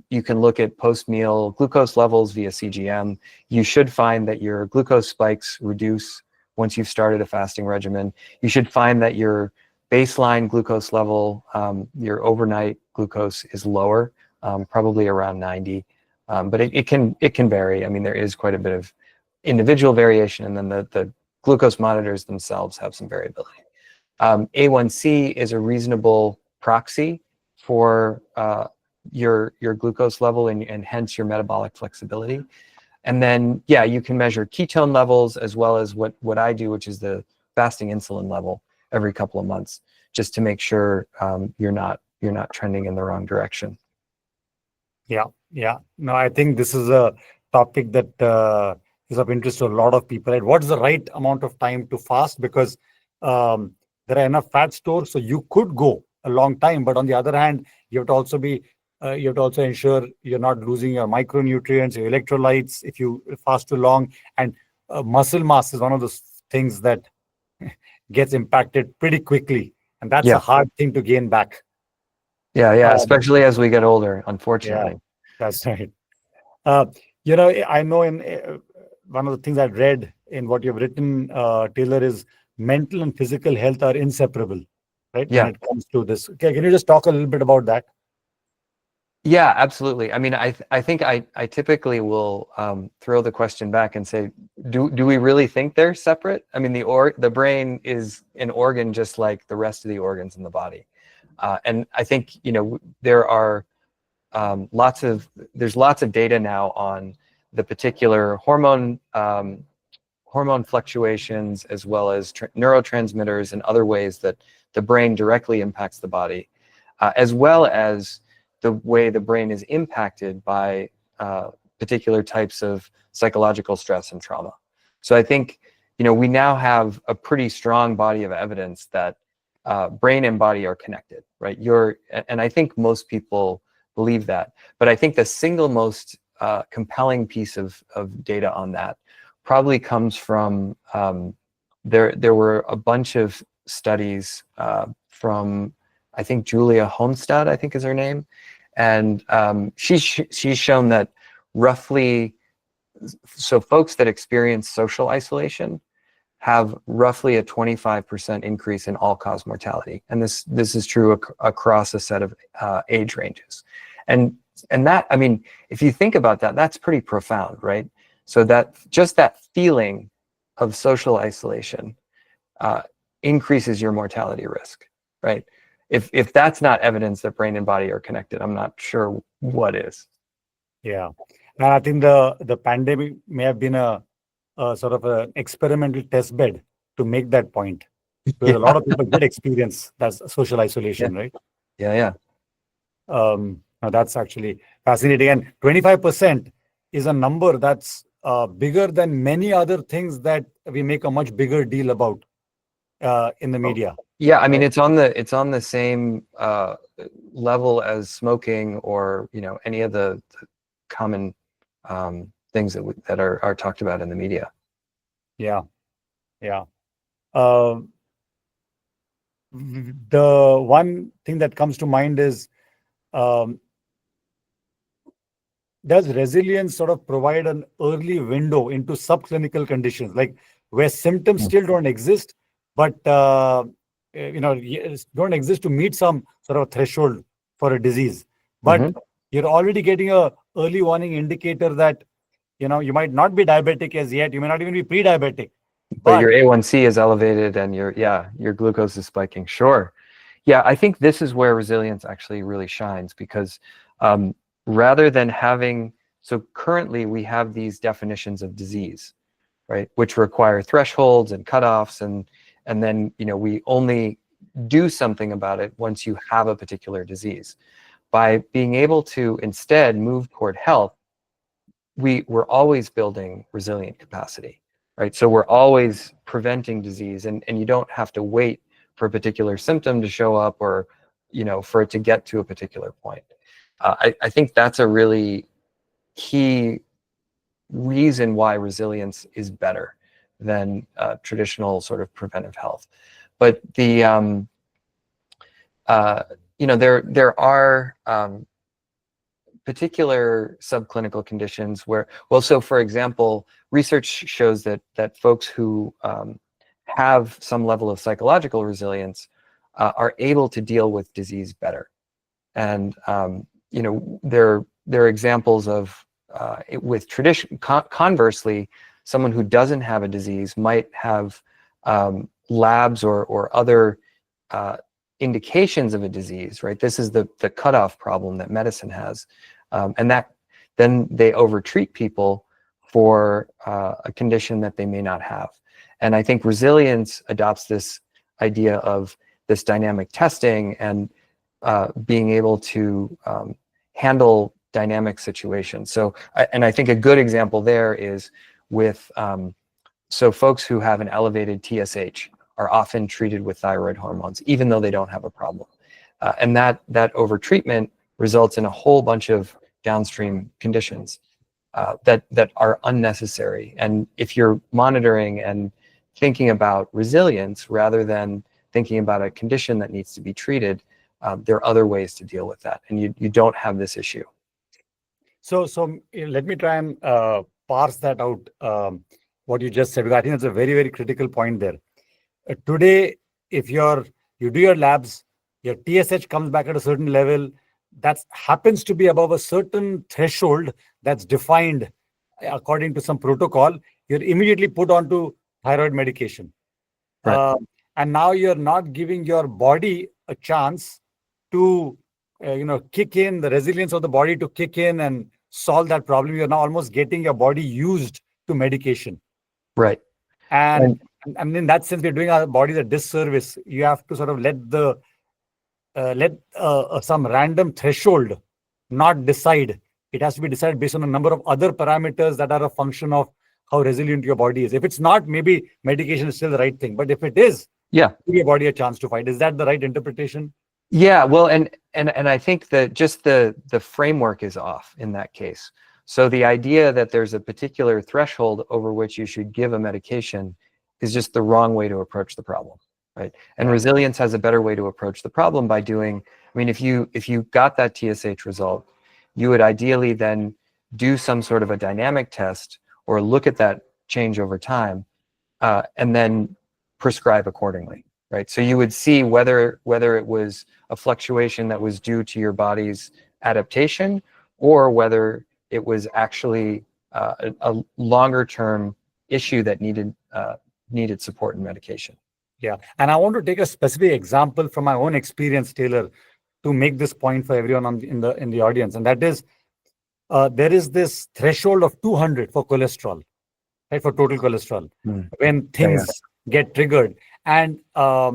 you can look at post-meal glucose levels via CGM. You should find that your glucose spikes reduce once you've started a fasting regimen. You should find that your baseline glucose level, your overnight glucose, is lower, probably around 90. But it can vary. I mean, there is quite a bit of individual variation, and then the glucose monitors themselves have some variability. A1C is a reasonable proxy for your glucose level and hence your metabolic flexibility. And then, yeah, you can measure ketone levels, as well as what I do, which is the fasting insulin level every couple of months, just to make sure you're not trending in the wrong direction. Yeah. No, I think this is a topic that is of interest to a lot of people. Right? What's the right amount of time to fast? Because there are enough fat stores, so you could go a long time. But on the other hand, you have to also ensure you're not losing your micronutrients, your electrolytes, if you fast too long. And muscle mass is one of those things that gets impacted pretty quickly, and that's a hard thing to gain back. Yeah, especially as we get older, unfortunately. Yeah, that's right. I know in one of the things I've read in what you've written, Taylor, is mental and physical health are inseparable, right? Yeah. When it comes to this. Okay, can you just talk a little bit about that? Yeah, absolutely. I mean, I think I typically will throw the question back and say, do we really think they're separate? I mean, the brain is an organ just like the rest of the organs in the body. And I think, there are lots of data now on the particular hormone fluctuations, as well as neurotransmitters and other ways that the brain directly impacts the body, as well as the way the brain is impacted by particular types of psychological stress and trauma. So I think, we now have a pretty strong body of evidence that brain and body are connected, right? And I think most people believe that. But I think the single most compelling piece of data on that probably comes from there were a bunch of studies from, I think, Julia Homestad, I think is her name, and she's shown that roughly, so folks that experience social isolation have roughly a 25% increase in all-cause mortality, and this is true across a set of age ranges. And that, I mean, if you think about that, that's pretty profound, right? So that just that feeling of social isolation increases your mortality risk, right? If that's not evidence that brain and body are connected, I'm not sure what is. Yeah, and I think the pandemic may have been a sort of an experimental test bed to make that point, because Yeah, a lot of people did experience that social yeah, isolation, right? yeah. Now that's actually fascinating. And 25% is a number that's bigger than many other things that we make a much bigger deal about in the media. Yeah, I mean, Right? it's on the same level as smoking, or any of the common things that are talked about in the media. Yeah, yeah. Um the one thing that comes to mind is, um, does resilience sort of provide an early window into subclinical conditions, like where symptoms Mm. still don't exist, but don't exist to meet some sort of threshold for a disease, but Mhm. you're already getting a early warning indicator that you might not be diabetic as yet, you may not even be pre-diabetic, But your but A1C is elevated and your glucose is spiking. Sure. Yeah, I think this is where resilience actually really shines, because rather than having, so currently we have these definitions of disease, right, which require thresholds and cutoffs, and then we only do something about it once you have a particular disease. By being able to instead move toward health, we're always building resilient capacity, right? So we're always preventing disease, and you don't have to wait for a particular symptom to show up, or for it to get to a particular point. I think that's a really key reason why resilience is better than traditional sort of preventive health. But there are particular subclinical conditions where, well, so for example, research shows that folks who have some level of psychological resilience are able to deal with disease better. And there are examples of with tradition. Conversely, someone who doesn't have a disease might have labs or other indications of a disease, right? This is the cutoff problem that medicine has, and that then they overtreat people for a condition that they may not have. And I think resilience adopts this idea of this dynamic testing and being able to handle dynamic situations. So, I think a good example there is with so folks who have an elevated TSH are often treated with thyroid hormones, even though they don't have a problem. And that overtreatment results in a whole bunch of downstream conditions that are unnecessary. And if you're monitoring and thinking about resilience rather than thinking about a condition that needs to be treated, there are other ways to deal with that, and you don't have this issue. so let me try and parse that out, what you just said, because I think that's a very, very critical point there. Today, if you do your labs, your TSH comes back at a certain level that happens to be above a certain threshold that's defined according to some protocol, you're immediately put onto thyroid medication. Right. Uh, and now you're not giving your body a chance to, kick in the resilience of the body to kick in and solve that problem. You're now almost getting your body used to medication. Right. And, And and in that sense, we're doing our bodies a disservice. You have to sort of let some random threshold not decide. It has to be decided based on a number of other parameters that are a function of how resilient your body is. If it's not, maybe medication is still the right thing. But if it is, yeah. give your body a chance to fight. Is that the right interpretation? Yeah, well, and I think that just the framework is off in that case. So the idea that there's a particular threshold over which you should give a medication is just the wrong way to approach the problem, right? And Yeah. resilience has a better way to approach the problem by doing, I mean, if you got that TSH result, you would ideally then do some sort of a dynamic test or look at that change over time and then prescribe accordingly, right? So you would see whether it was a fluctuation that was due to your body's adaptation, or whether it was actually a longer term issue that needed support and medication. Yeah, and I want to take a specific example from my own experience, Taylor, to make this point for everyone in the audience, and that is there is this threshold of 200 for cholesterol, right, for total cholesterol, when things get triggered. And I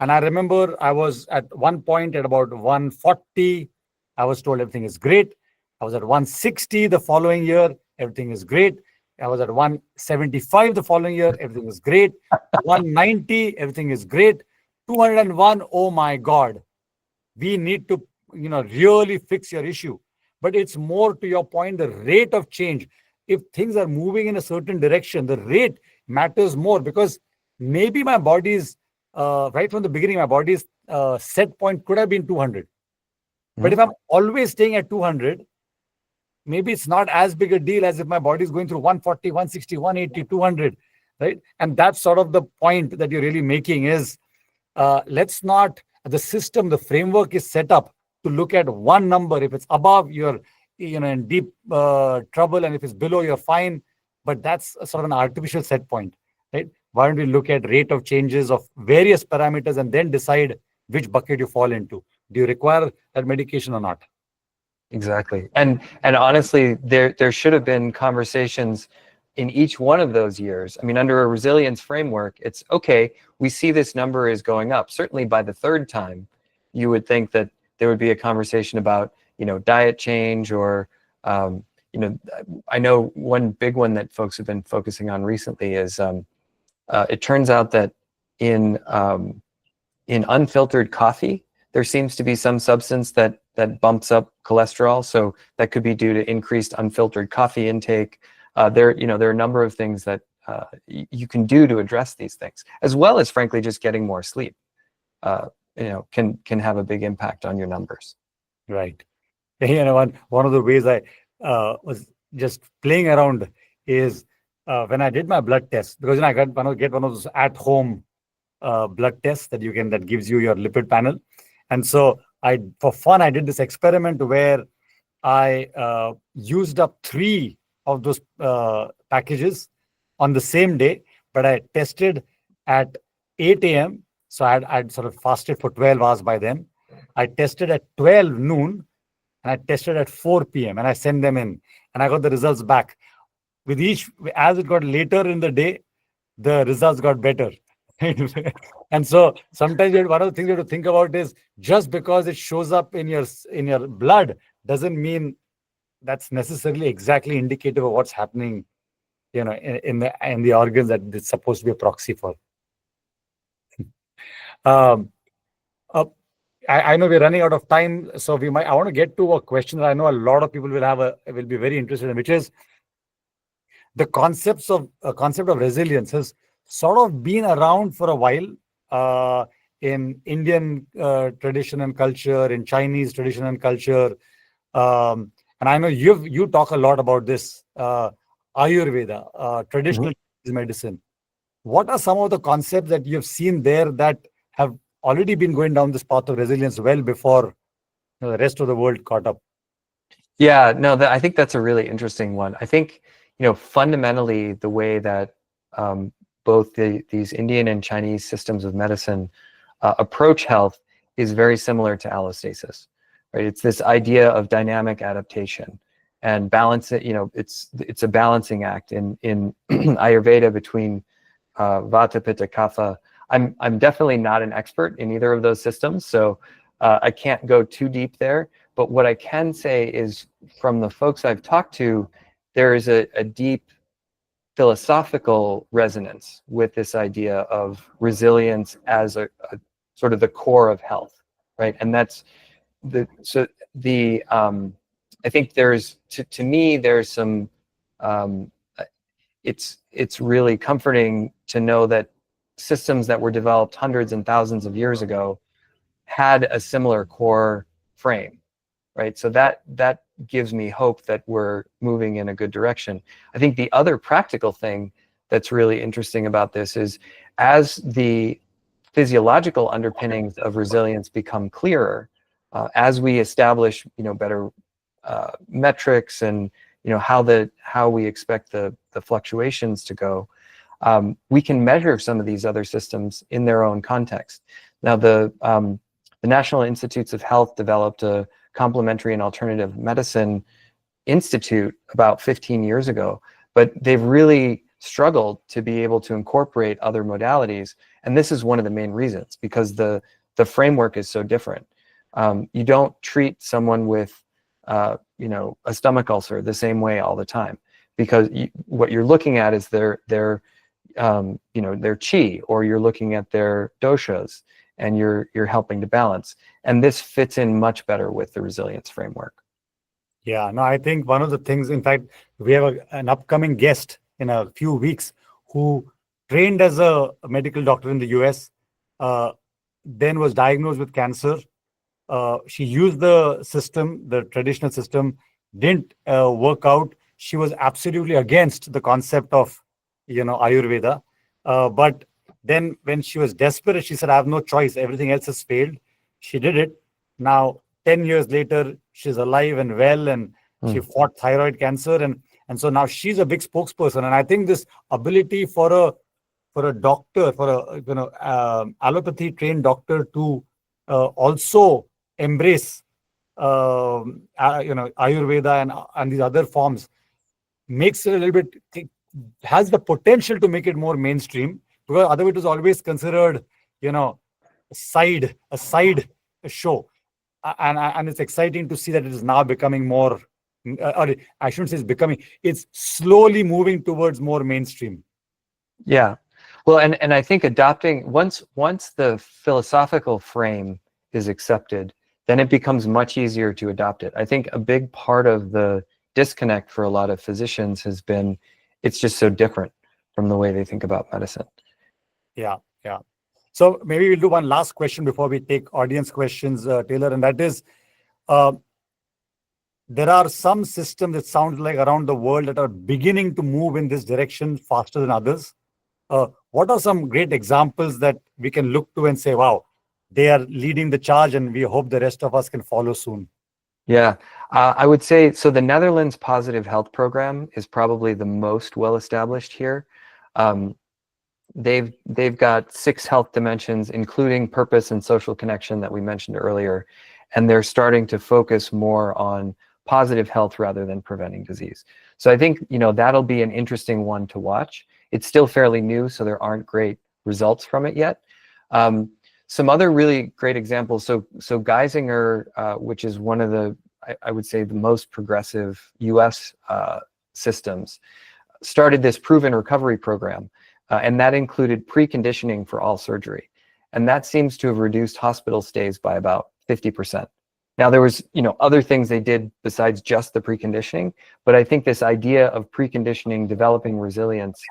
remember I was at one point at about 140. I was told everything is great. I was at 160 the following year. Everything is great. I was at 175 the following year. Everything is great. 190. Everything is great. 201. Oh my God. We need to, really fix your issue. But it's more to your point, the rate of change. If things are moving in a certain direction, the rate matters more, because maybe my body's, right from the beginning, my body's set point could have been 200. But if I'm always staying at 200, maybe it's not as big a deal as if my body is going through 140, 160, 180, 200, right? And that's sort of the point that you're really making is, let's not, the system, the framework is set up to look at one number. If it's above, you're in deep trouble, and if it's below, you're fine. But that's a sort of an artificial set point, right? Why don't we look at rate of changes of various parameters and then decide which bucket you fall into? Do you require that medication or not? Exactly. And honestly, there should have been conversations in each one of those years. I mean, under a resilience framework, it's okay, we see this number is going up. Certainly by the third time, you would think that there would be a conversation about, diet change, or, I know one big one that folks have been focusing on recently is, it turns out that in unfiltered coffee, there seems to be some substance that bumps up cholesterol. So that could be due to increased unfiltered coffee intake. There are a number of things that you can do to address these things, as well as, frankly, just getting more sleep. Can have a big impact on your numbers. Right. One of the ways I was just playing around is when I did my blood test, because I get one of those at-home blood tests that gives you your lipid panel. And so for fun, I did this experiment where I used up 3 of those packages on the same day, but I tested at 8 a.m. So I'd sort of fasted for 12 hours by then. I tested at 12 noon, and I tested at 4 p.m. and I sent them in, and I got the results back. With each, as it got later in the day, the results got better. And so sometimes one of the things you have to think about is, just because it shows up in your blood doesn't mean that's necessarily exactly indicative of what's happening, in the organs that it's supposed to be a proxy for. I know we're running out of time, so I want to get to a question that I know a lot of people will be very interested in, which is the concept of resilience has sort of been around for a while in Indian tradition and culture, in Chinese tradition and culture, and I know you talk a lot about this, Ayurveda, traditional medicine. What are some of the concepts that you've seen there that have already been going down this path of resilience well before the rest of the world caught up? Yeah, no, I think that's a really interesting one. I think, fundamentally, the way that both these Indian and Chinese systems of medicine approach health is very similar to allostasis, right? It's this idea of dynamic adaptation and balance. It's a balancing act in Ayurveda between Vata, Pitta, Kapha. I'm definitely not an expert in either of those systems, so I can't go too deep there. But what I can say is, from the folks I've talked to, there is a deep philosophical resonance with this idea of resilience as a sort of the core of health, right? And that's I think there's to me there's some it's really comforting to know that systems that were developed hundreds and thousands of years ago had a similar core frame, right? So that gives me hope that we're moving in a good direction. I think the other practical thing that's really interesting about this is as the physiological underpinnings of resilience become clearer, as we establish, better metrics and how we expect the fluctuations to go, we can measure some of these other systems in their own context. Now, the National Institutes of Health developed a complementary and alternative medicine institute about 15 years ago, but they've really struggled to be able to incorporate other modalities. And this is one of the main reasons, because the framework is so different. You don't treat someone with a stomach ulcer the same way all the time, because what you're looking at is their chi, or you're looking at their doshas, and you're helping to balance. And this fits in much better with the resilience framework. Yeah, no, I think one of the things, in fact, we have an upcoming guest in a few weeks who trained as a medical doctor in the US, then was diagnosed with cancer. She used the system, the traditional system, didn't work out. She was absolutely against the concept of, Ayurveda. But then when she was desperate, she said, I have no choice. Everything else has failed. She did it. Now, 10 years later, she's alive and well, and she fought thyroid cancer. And so now she's a big spokesperson. And I think this ability for a doctor, for a allopathy trained doctor to also embrace Ayurveda and these other forms makes it a little bit, has the potential to make it more mainstream, because otherwise it was always considered a side show. And it's exciting to see that it is now becoming more, or I shouldn't say it's becoming, it's slowly moving towards more mainstream. Yeah. Well, and I think adopting, once the philosophical frame is accepted, then it becomes much easier to adopt it. I think a big part of the disconnect for a lot of physicians has been, it's just so different from the way they think about medicine. Yeah. So maybe we'll do one last question before we take audience questions, Taylor, and that is, there are some systems that sound like around the world that are beginning to move in this direction faster than others. What are some great examples that we can look to and say, wow, they are leading the charge, and we hope the rest of us can follow soon? Yeah, I would say, so the Netherlands Positive Health Program is probably the most well-established here. They've got 6 health dimensions, including purpose and social connection that we mentioned earlier, and they're starting to focus more on positive health rather than preventing disease. So I think that'll be an interesting one to watch. It's still fairly new, so there aren't great results from it yet. Some other really great examples. So Geisinger, which is one of the, I would say, the most progressive U.S. systems, started this proven recovery program. And that included preconditioning for all surgery. And that seems to have reduced hospital stays by about 50%. Now, there was, other things they did besides just the preconditioning, but I think this idea of preconditioning, developing resilience,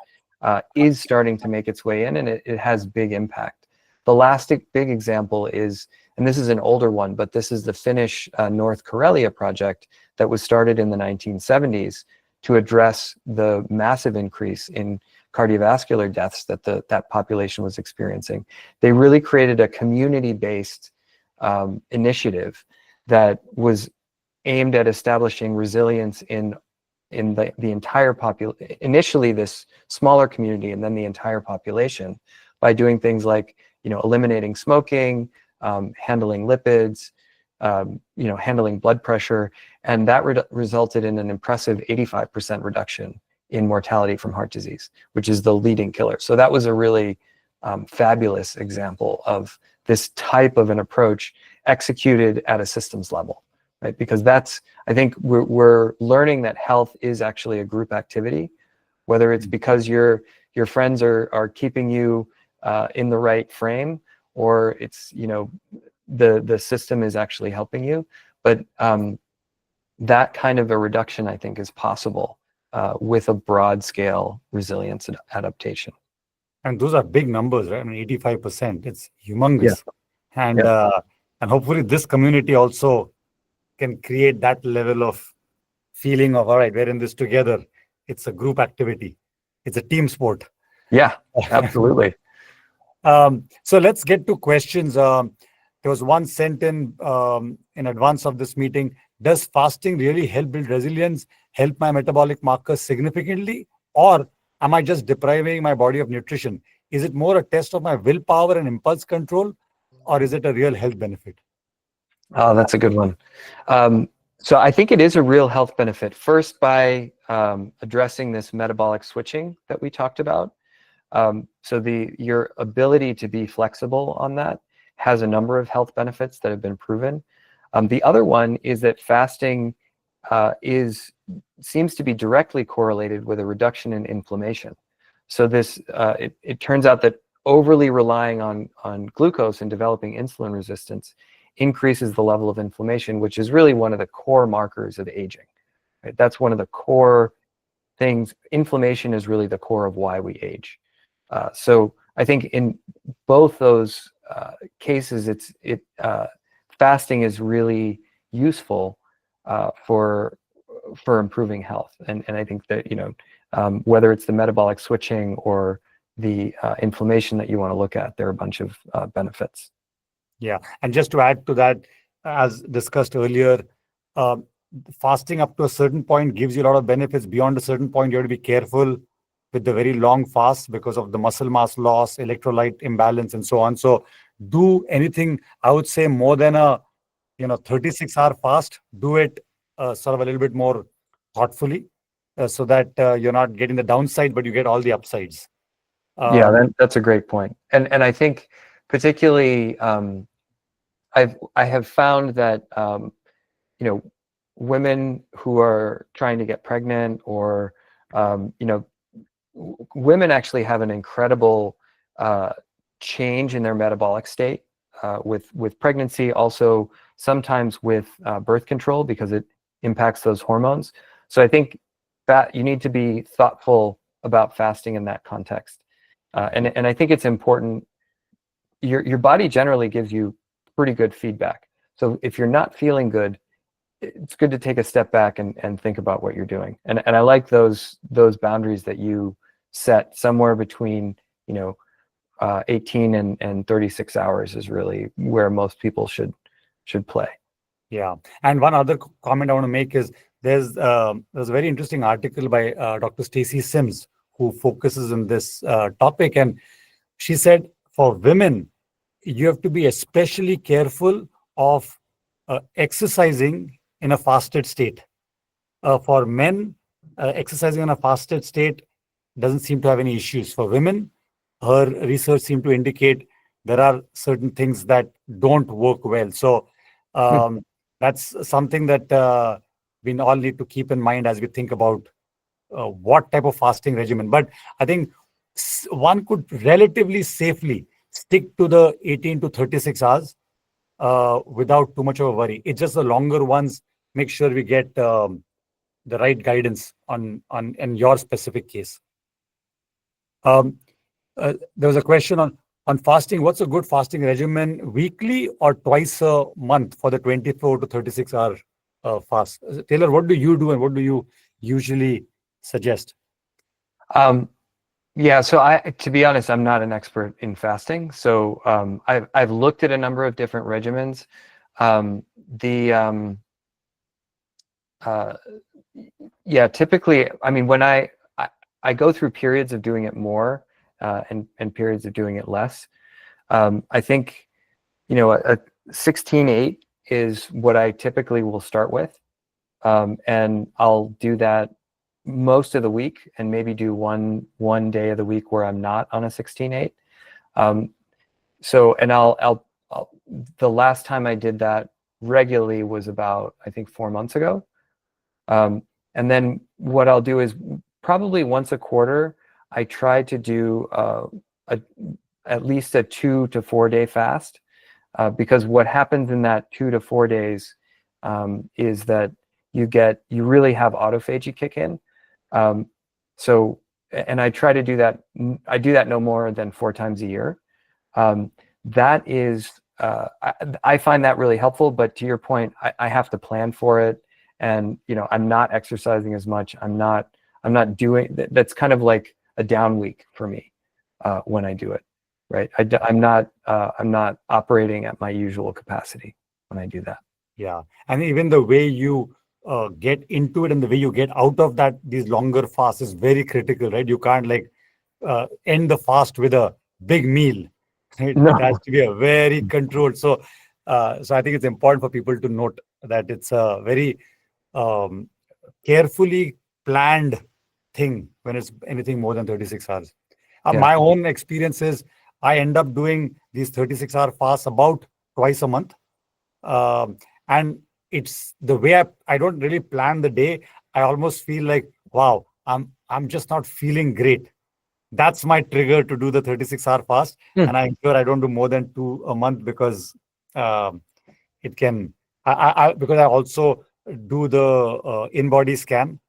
is starting to make its way in, and it has big impact. The last big example is, and this is an older one, but this is the Finnish North Karelia project that was started in the 1970s to address the massive increase in cardiovascular deaths that that population was experiencing. They really created a community-based initiative that was aimed at establishing resilience in the entire population, initially this smaller community, and then the entire population, by doing things like eliminating smoking, handling lipids, handling blood pressure, and that resulted in an impressive 85% reduction in mortality from heart disease, which is the leading killer. So that was a really fabulous example of this type of an approach executed at a systems level, right? Because I think we're learning that health is actually a group activity, whether it's because your friends are keeping you in the right frame, or it's the system is actually helping you. But that kind of a reduction, I think, is possible with a broad scale resilience and adaptation. And those are big numbers, right? I mean, 85%, it's humongous. Yeah. And hopefully this community also can create that level of feeling of, all right, we're in this together. It's a group activity. It's a team sport. Yeah, absolutely. So let's get to questions. There was one sent in advance of this meeting. Does fasting really help build resilience, help my metabolic markers significantly, or am I just depriving my body of nutrition? Is it more a test of my willpower and impulse control, or is it a real health benefit? Oh, that's a good one. So I think it is a real health benefit. First, by addressing this metabolic switching that we talked about. So your ability to be flexible on that has a number of health benefits that have been proven. The other one is that fasting seems to be directly correlated with a reduction in inflammation. So it turns out that overly relying on glucose and developing insulin resistance increases the level of inflammation, which is really one of the core markers of aging. Right? That's one of the core things. Inflammation is really the core of why we age. So I think in both those cases, fasting is really useful for improving health. And I think that, whether it's the metabolic switching or the inflammation that you want to look at, there are a bunch of benefits. Yeah. And just to add to that, as discussed earlier, fasting up to a certain point gives you a lot of benefits. Beyond a certain point, you have to be careful with the very long fast because of the muscle mass loss, electrolyte imbalance, and so on. So do anything, I would say, more than a 36-hour fast, do it sort of a little bit more thoughtfully, so that you're not getting the downside, but you get all the upsides. Yeah, that's a great point. And I think particularly I have found that women who are trying to get pregnant, or women actually have an incredible change in their metabolic state with pregnancy, also sometimes with birth control, because it impacts those hormones. So I think that you need to be thoughtful about fasting in that context. And I think it's important. Your body generally gives you pretty good feedback. So if you're not feeling good, it's good to take a step back and think about what you're doing. And I like those boundaries that you set. Somewhere between 18 and 36 hours is really where most people should play. Yeah. And one other comment I want to make is there's a very interesting article by Dr. Stacy Sims, who focuses on this topic. And she said for women, you have to be especially careful of exercising in a fasted state. For men, exercising in a fasted state doesn't seem to have any issues. For women, her research seemed to indicate there are certain things that don't work well. So that's something that we all need to keep in mind as we think about what type of fasting regimen. But I think one could relatively safely stick to the 18 to 36 hours without too much of a worry. It's just the longer ones. Make sure we get the right guidance on in your specific case. There was a question on fasting. What's a good fasting regimen, weekly or twice a month for the 24 to 36 hour fast? Taylor, what do you do and what do you usually suggest? Yeah, so to be honest, I'm not an expert in fasting. So I've looked at a number of different regimens. Typically, I mean, when I go through periods of doing it more and periods of doing it less. I think a 16-8 is what I typically will start with, and I'll do that most of the week, and maybe do one day of the week where I'm not on a 16-8. So, and I'll the last time I did that regularly was about, I think, 4 months ago. And then what I'll do is probably once a quarter, I try to do at least a 2 to 4 day fast, because what happens in that 2 to 4 days is that you really have autophagy kick in. So, and I try to do that. I do that no more than 4 times a year. That is, I find that really helpful. But to your point, I have to plan for it, and I'm not exercising as much. I'm not doing. That's kind of like a down week for me. when I do it, right? I'm not operating at my usual capacity when I do that. Yeah. And even the way you get into it and the way you get out of that, these longer fasts is very critical, right? You can't like end the fast with a big meal. It has No. to be a very controlled. So I think it's important for people to note that it's a very um, carefully planned thing when it's anything more than 36 hours. Yeah. My own experience is I end up doing these 36-hour fasts about twice a month. Um, and it's the way I don't really plan the day. I almost feel like, wow, I'm just not feeling great. That's my trigger to do the 36-hour fast. Hmm. And I ensure I don't do more than 2 a month because um, it can, because I also do the in-body scan.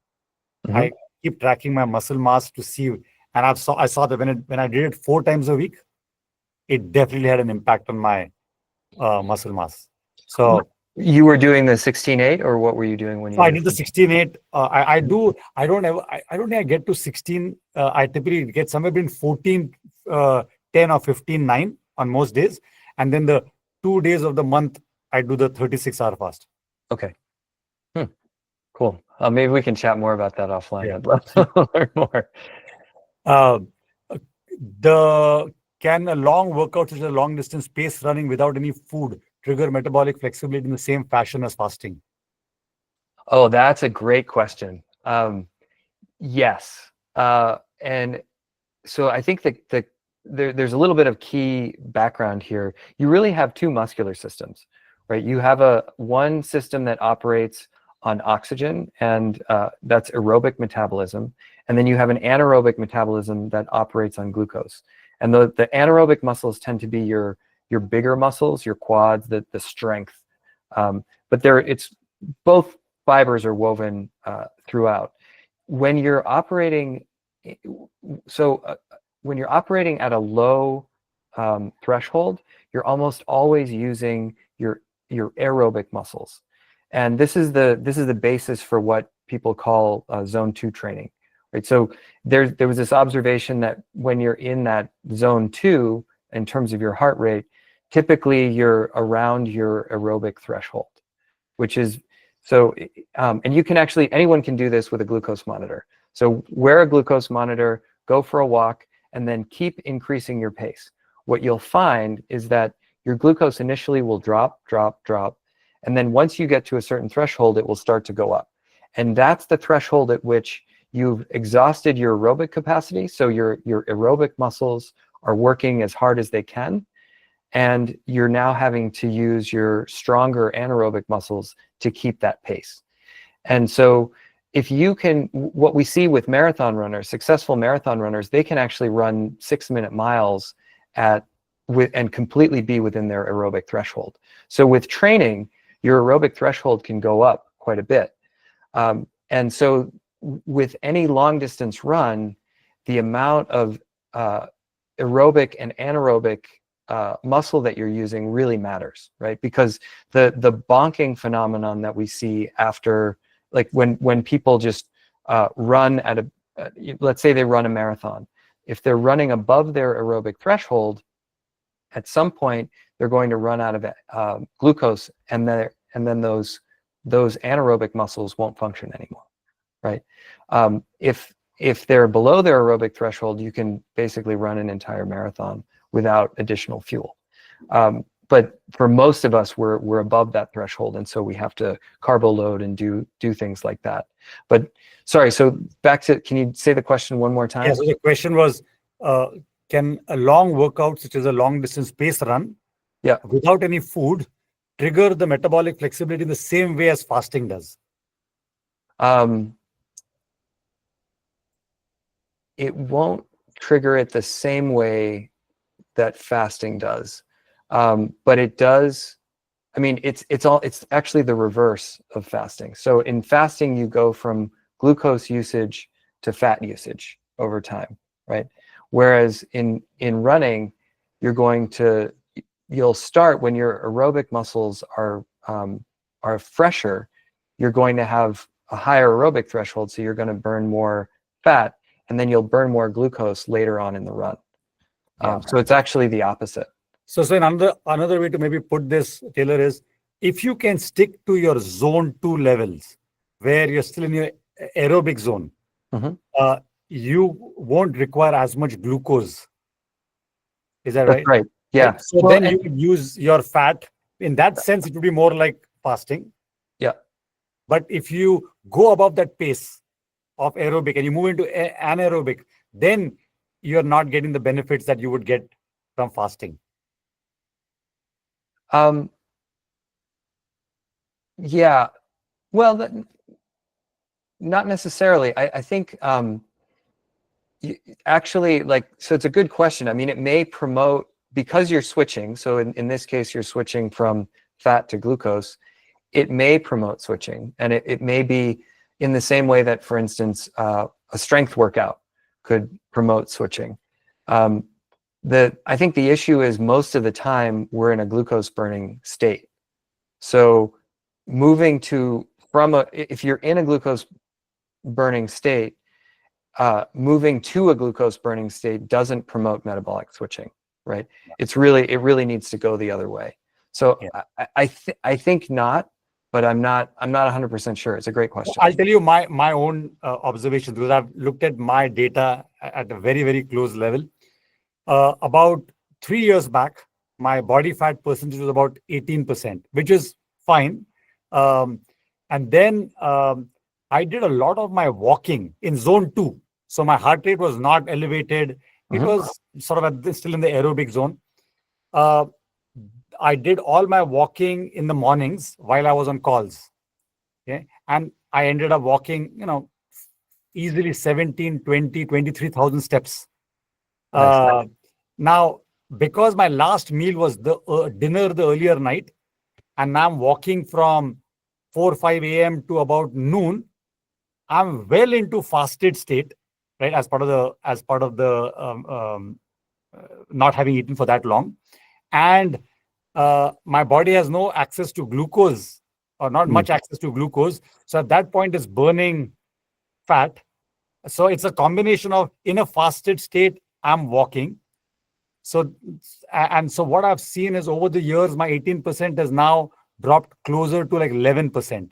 Mhm. I keep tracking my muscle mass to see, and I saw that when I did it 4 times a week, it definitely had an impact on my muscle mass. So You were doing the 16/8, or what were you doing when So you I were? did the 16/8. I don't ever, I don't think I get to 16. I typically get somewhere between 14, 10 or 15/9 on most days. And then the 2 days of the month, I do the 36-hour fast. Okay. Cool. Maybe we can chat more about that offline. Yeah. I'd love to learn more. Uh, the Can a long workout such as a long distance pace running without any food trigger metabolic flexibility in the same fashion as fasting? Oh, that's a great question. Yes. And so I think there's a little bit of key background here. You really have two muscular systems, right? You have one system that operates on oxygen, and that's aerobic metabolism. And then you have an anaerobic metabolism that operates on glucose. And the anaerobic muscles tend to be your bigger muscles, your quads, the strength. But it's both fibers are woven throughout. When you're operating, so when you're operating at a low threshold, you're almost always using your aerobic muscles, and this is the basis for what people call zone 2 training, right? So there was this observation that when you're in that zone 2 in terms of your heart rate, typically you're around your aerobic threshold, which is so, and you can actually, anyone can do this with a glucose monitor. So wear a glucose monitor, go for a walk, and then keep increasing your pace. What you'll find is that your glucose initially will drop, drop, drop. And then once you get to a certain threshold, it will start to go up. And that's the threshold at which you've exhausted your aerobic capacity. So your aerobic muscles are working as hard as they can. And you're now having to use your stronger anaerobic muscles to keep that pace. And so if you can, what we see with marathon runners, successful marathon runners, they can actually run 6-minute miles and completely be within their aerobic threshold. So with training, your aerobic threshold can go up quite a bit. And so with any long distance run, the amount of aerobic and anaerobic muscle that you're using really matters, right? Because the bonking phenomenon that we see after, like when people just run at let's say they run a marathon, if they're running above their aerobic threshold, at some point they're going to run out of glucose, and then those anaerobic muscles won't function anymore, right? If they're below their aerobic threshold, you can basically run an entire marathon without additional fuel. But for most of us, we're above that threshold, and so we have to carbo load and do things like that. But sorry, so back to, can you say the question one more time? Yeah, so the question was, can a long workout, such as a long distance pace run, Yeah. without any food, trigger the metabolic flexibility in the same way as fasting does? It won't trigger it the same way that fasting does, but it does. I mean, it's actually the reverse of fasting. So in fasting, you go from glucose usage to fat usage over time, right? Whereas in running, you'll start when your aerobic muscles are fresher. You're going to have a higher aerobic threshold, so you're going to burn more fat, and then you'll burn more glucose later on in the run. Yeah. So it's actually the opposite. So in another way to maybe put this, Taylor, is if you can stick to your zone 2 levels, where you're still in your aerobic zone, Mhm. you won't require as much glucose. Is that That's right? right. Yeah. Right. So Well, then you would use your fat. In that sense, it would be more like fasting. yeah. But if you go above that pace of aerobic and you move into anaerobic, then you're not getting the benefits that you would get from fasting. Yeah. Well, not necessarily. I think actually, like, so it's a good question. I mean, it may promote, because you're switching. So in this case, you're switching from fat to glucose. It may promote switching, and it may be in the same way that, for instance, a strength workout could promote switching. I think the issue is most of the time we're in a glucose burning state. So moving if you're in a glucose burning state, moving to a glucose burning state doesn't promote metabolic switching, right? It really needs to go the other way. So Yeah. I think not, but I'm not 100% sure. It's a great question. I'll tell you my own observations, because I've looked at my data at a very, very close level. About 3 years back, my body fat percentage was about 18%, which is fine. And then I did a lot of my walking in zone 2. So my heart rate was not elevated. It was sort of still in the aerobic zone. I did all my walking in the mornings while I was on calls. Okay. And I ended up walking, easily 17, 20, 23,000 steps. Nice. Now, because my last meal was the dinner the earlier night, and now I'm walking from 4, 5 a.m. to about noon, I'm well into fasted state, right? As part of the not having eaten for that long. And my body has no access to glucose, or not much access to glucose. So at that point, it's burning fat. So it's a combination of, in a fasted state, I'm walking. So what I've seen is, over the years, my 18% has now dropped closer to like 11%.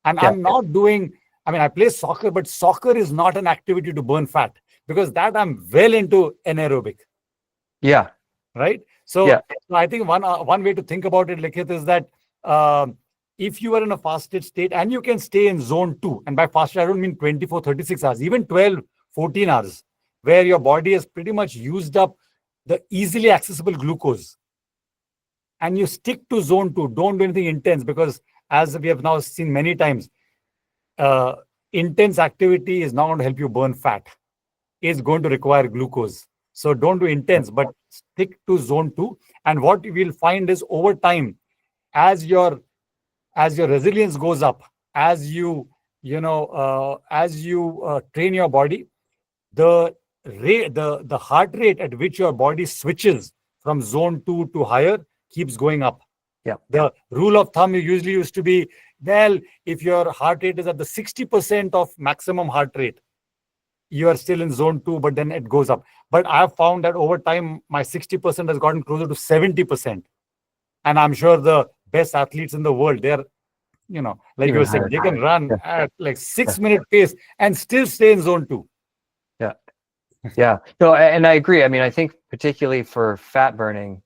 And Yeah. I'm not doing, I play soccer, but soccer is not an activity to burn fat, because that I'm well into anaerobic. Yeah. Right. So I think one way to think about it, Likith, is that if you are in a fasted state and you can stay in zone 2, and by fasted, I don't mean 24, 36 hours, even 12, 14 hours, where your body has pretty much used up the easily accessible glucose, and you stick to zone 2, don't do anything intense, because as we have now seen many times, intense activity is not going to help you burn fat. It's going to require glucose. So don't do intense, but stick to zone 2. And what you will find is, over time, as your resilience goes up, as you train your body, the heart rate at which your body switches from zone 2 to higher keeps going up. Yeah. The rule of thumb usually used to be, well, if your heart rate is at the 60% of maximum heart rate, you are still in zone 2, but then it goes up. But I have found that over time, my 60% has gotten closer to 70%. And I'm sure the best athletes in the world, they're, like you Even were saying, higher. they can run at like 6-minute pace and still stay in zone 2. Yeah. Yeah. No, and I agree. I think particularly for fat burning,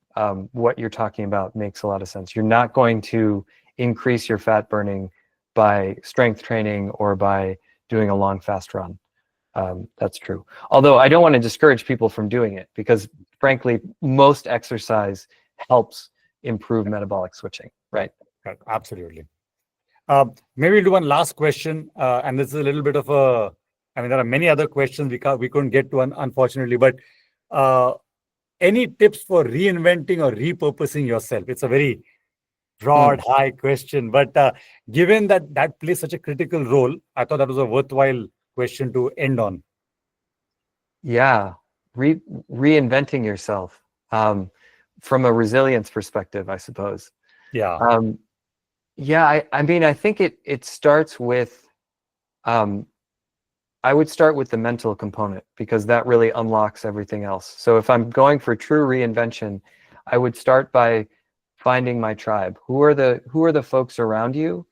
what you're talking about makes a lot of sense. You're not going to increase your fat burning by strength training or by doing a long fast run. That's true. Although I don't want to discourage people from doing it, because frankly, most exercise helps improve metabolic switching, right? Right. Absolutely. Maybe we'll do one last question. And this is a little bit of there are many other questions we couldn't get to, unfortunately, but any tips for reinventing or repurposing yourself? It's a very broad, high question, but given that plays such a critical role, I thought that was a worthwhile question to end on. Yeah, reinventing yourself from a resilience perspective, I suppose. Yeah. Yeah, I think it starts with, I would start with the mental component because that really unlocks everything else. So if I'm going for true reinvention, I would start by finding my tribe. Who are the folks around you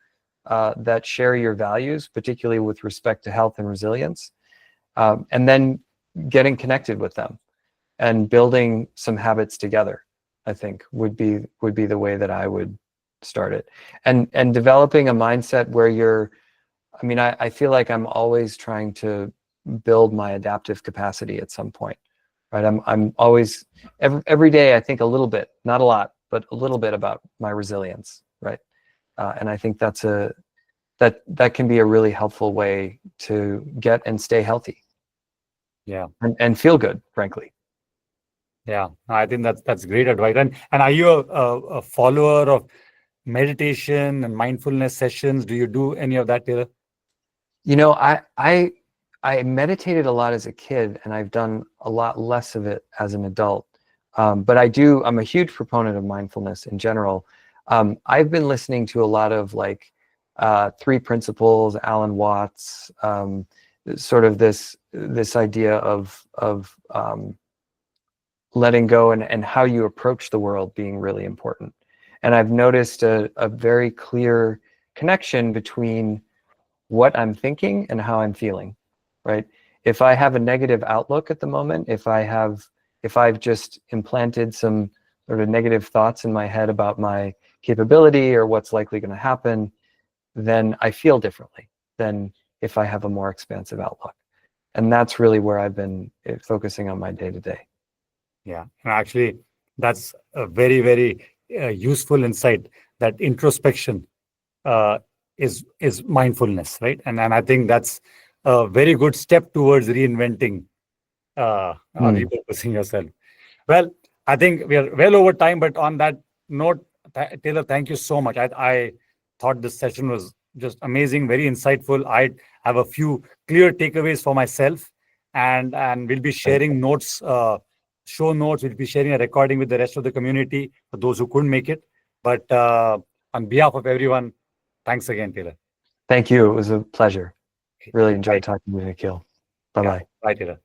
that share your values, particularly with respect to health and resilience, and then getting connected with them and building some habits together, I think would be the way that I would start it. And developing a mindset where you're, I mean, I feel like I'm always trying to build my adaptive capacity at some point, right? I'm always, every day I think a little bit, not a lot, but a little bit about my resilience, right? And I think that can be a really helpful way to get and stay healthy. Yeah. And feel good, frankly. Yeah, I think that's great advice. And are you a follower of meditation and mindfulness sessions? Do you do any of that, Taylor? You know, I meditated a lot as a kid, and I've done a lot less of it as an adult. But I'm a huge proponent of mindfulness in general. I've been listening to a lot of like Three Principles, Alan Watts, sort of this idea of letting go and how you approach the world being really important. And I've noticed a very clear connection between what I'm thinking and how I'm feeling, right? If I have a negative outlook at the moment, if I've just implanted some sort of negative thoughts in my head about my capability or what's likely going to happen, then I feel differently than if I have a more expansive outlook. And that's really where I've been focusing on my day-to-day. Yeah, and actually, that's a very, very useful insight. That introspection uh, is mindfulness, right? And I think that's a very good step towards reinventing or repurposing yourself. Well, I think we are well over time, but on that note, Taylor, thank you so much. I thought this session was just amazing, very insightful. I have a few clear takeaways for myself, and we'll be sharing notes, show notes. We'll be sharing a recording with the rest of the community for those who couldn't make it. But on behalf of everyone, thanks again, Taylor. Thank you. It was a pleasure. Really Bye. enjoyed talking to you, Nikhil. Bye-bye. Bye, Taylor.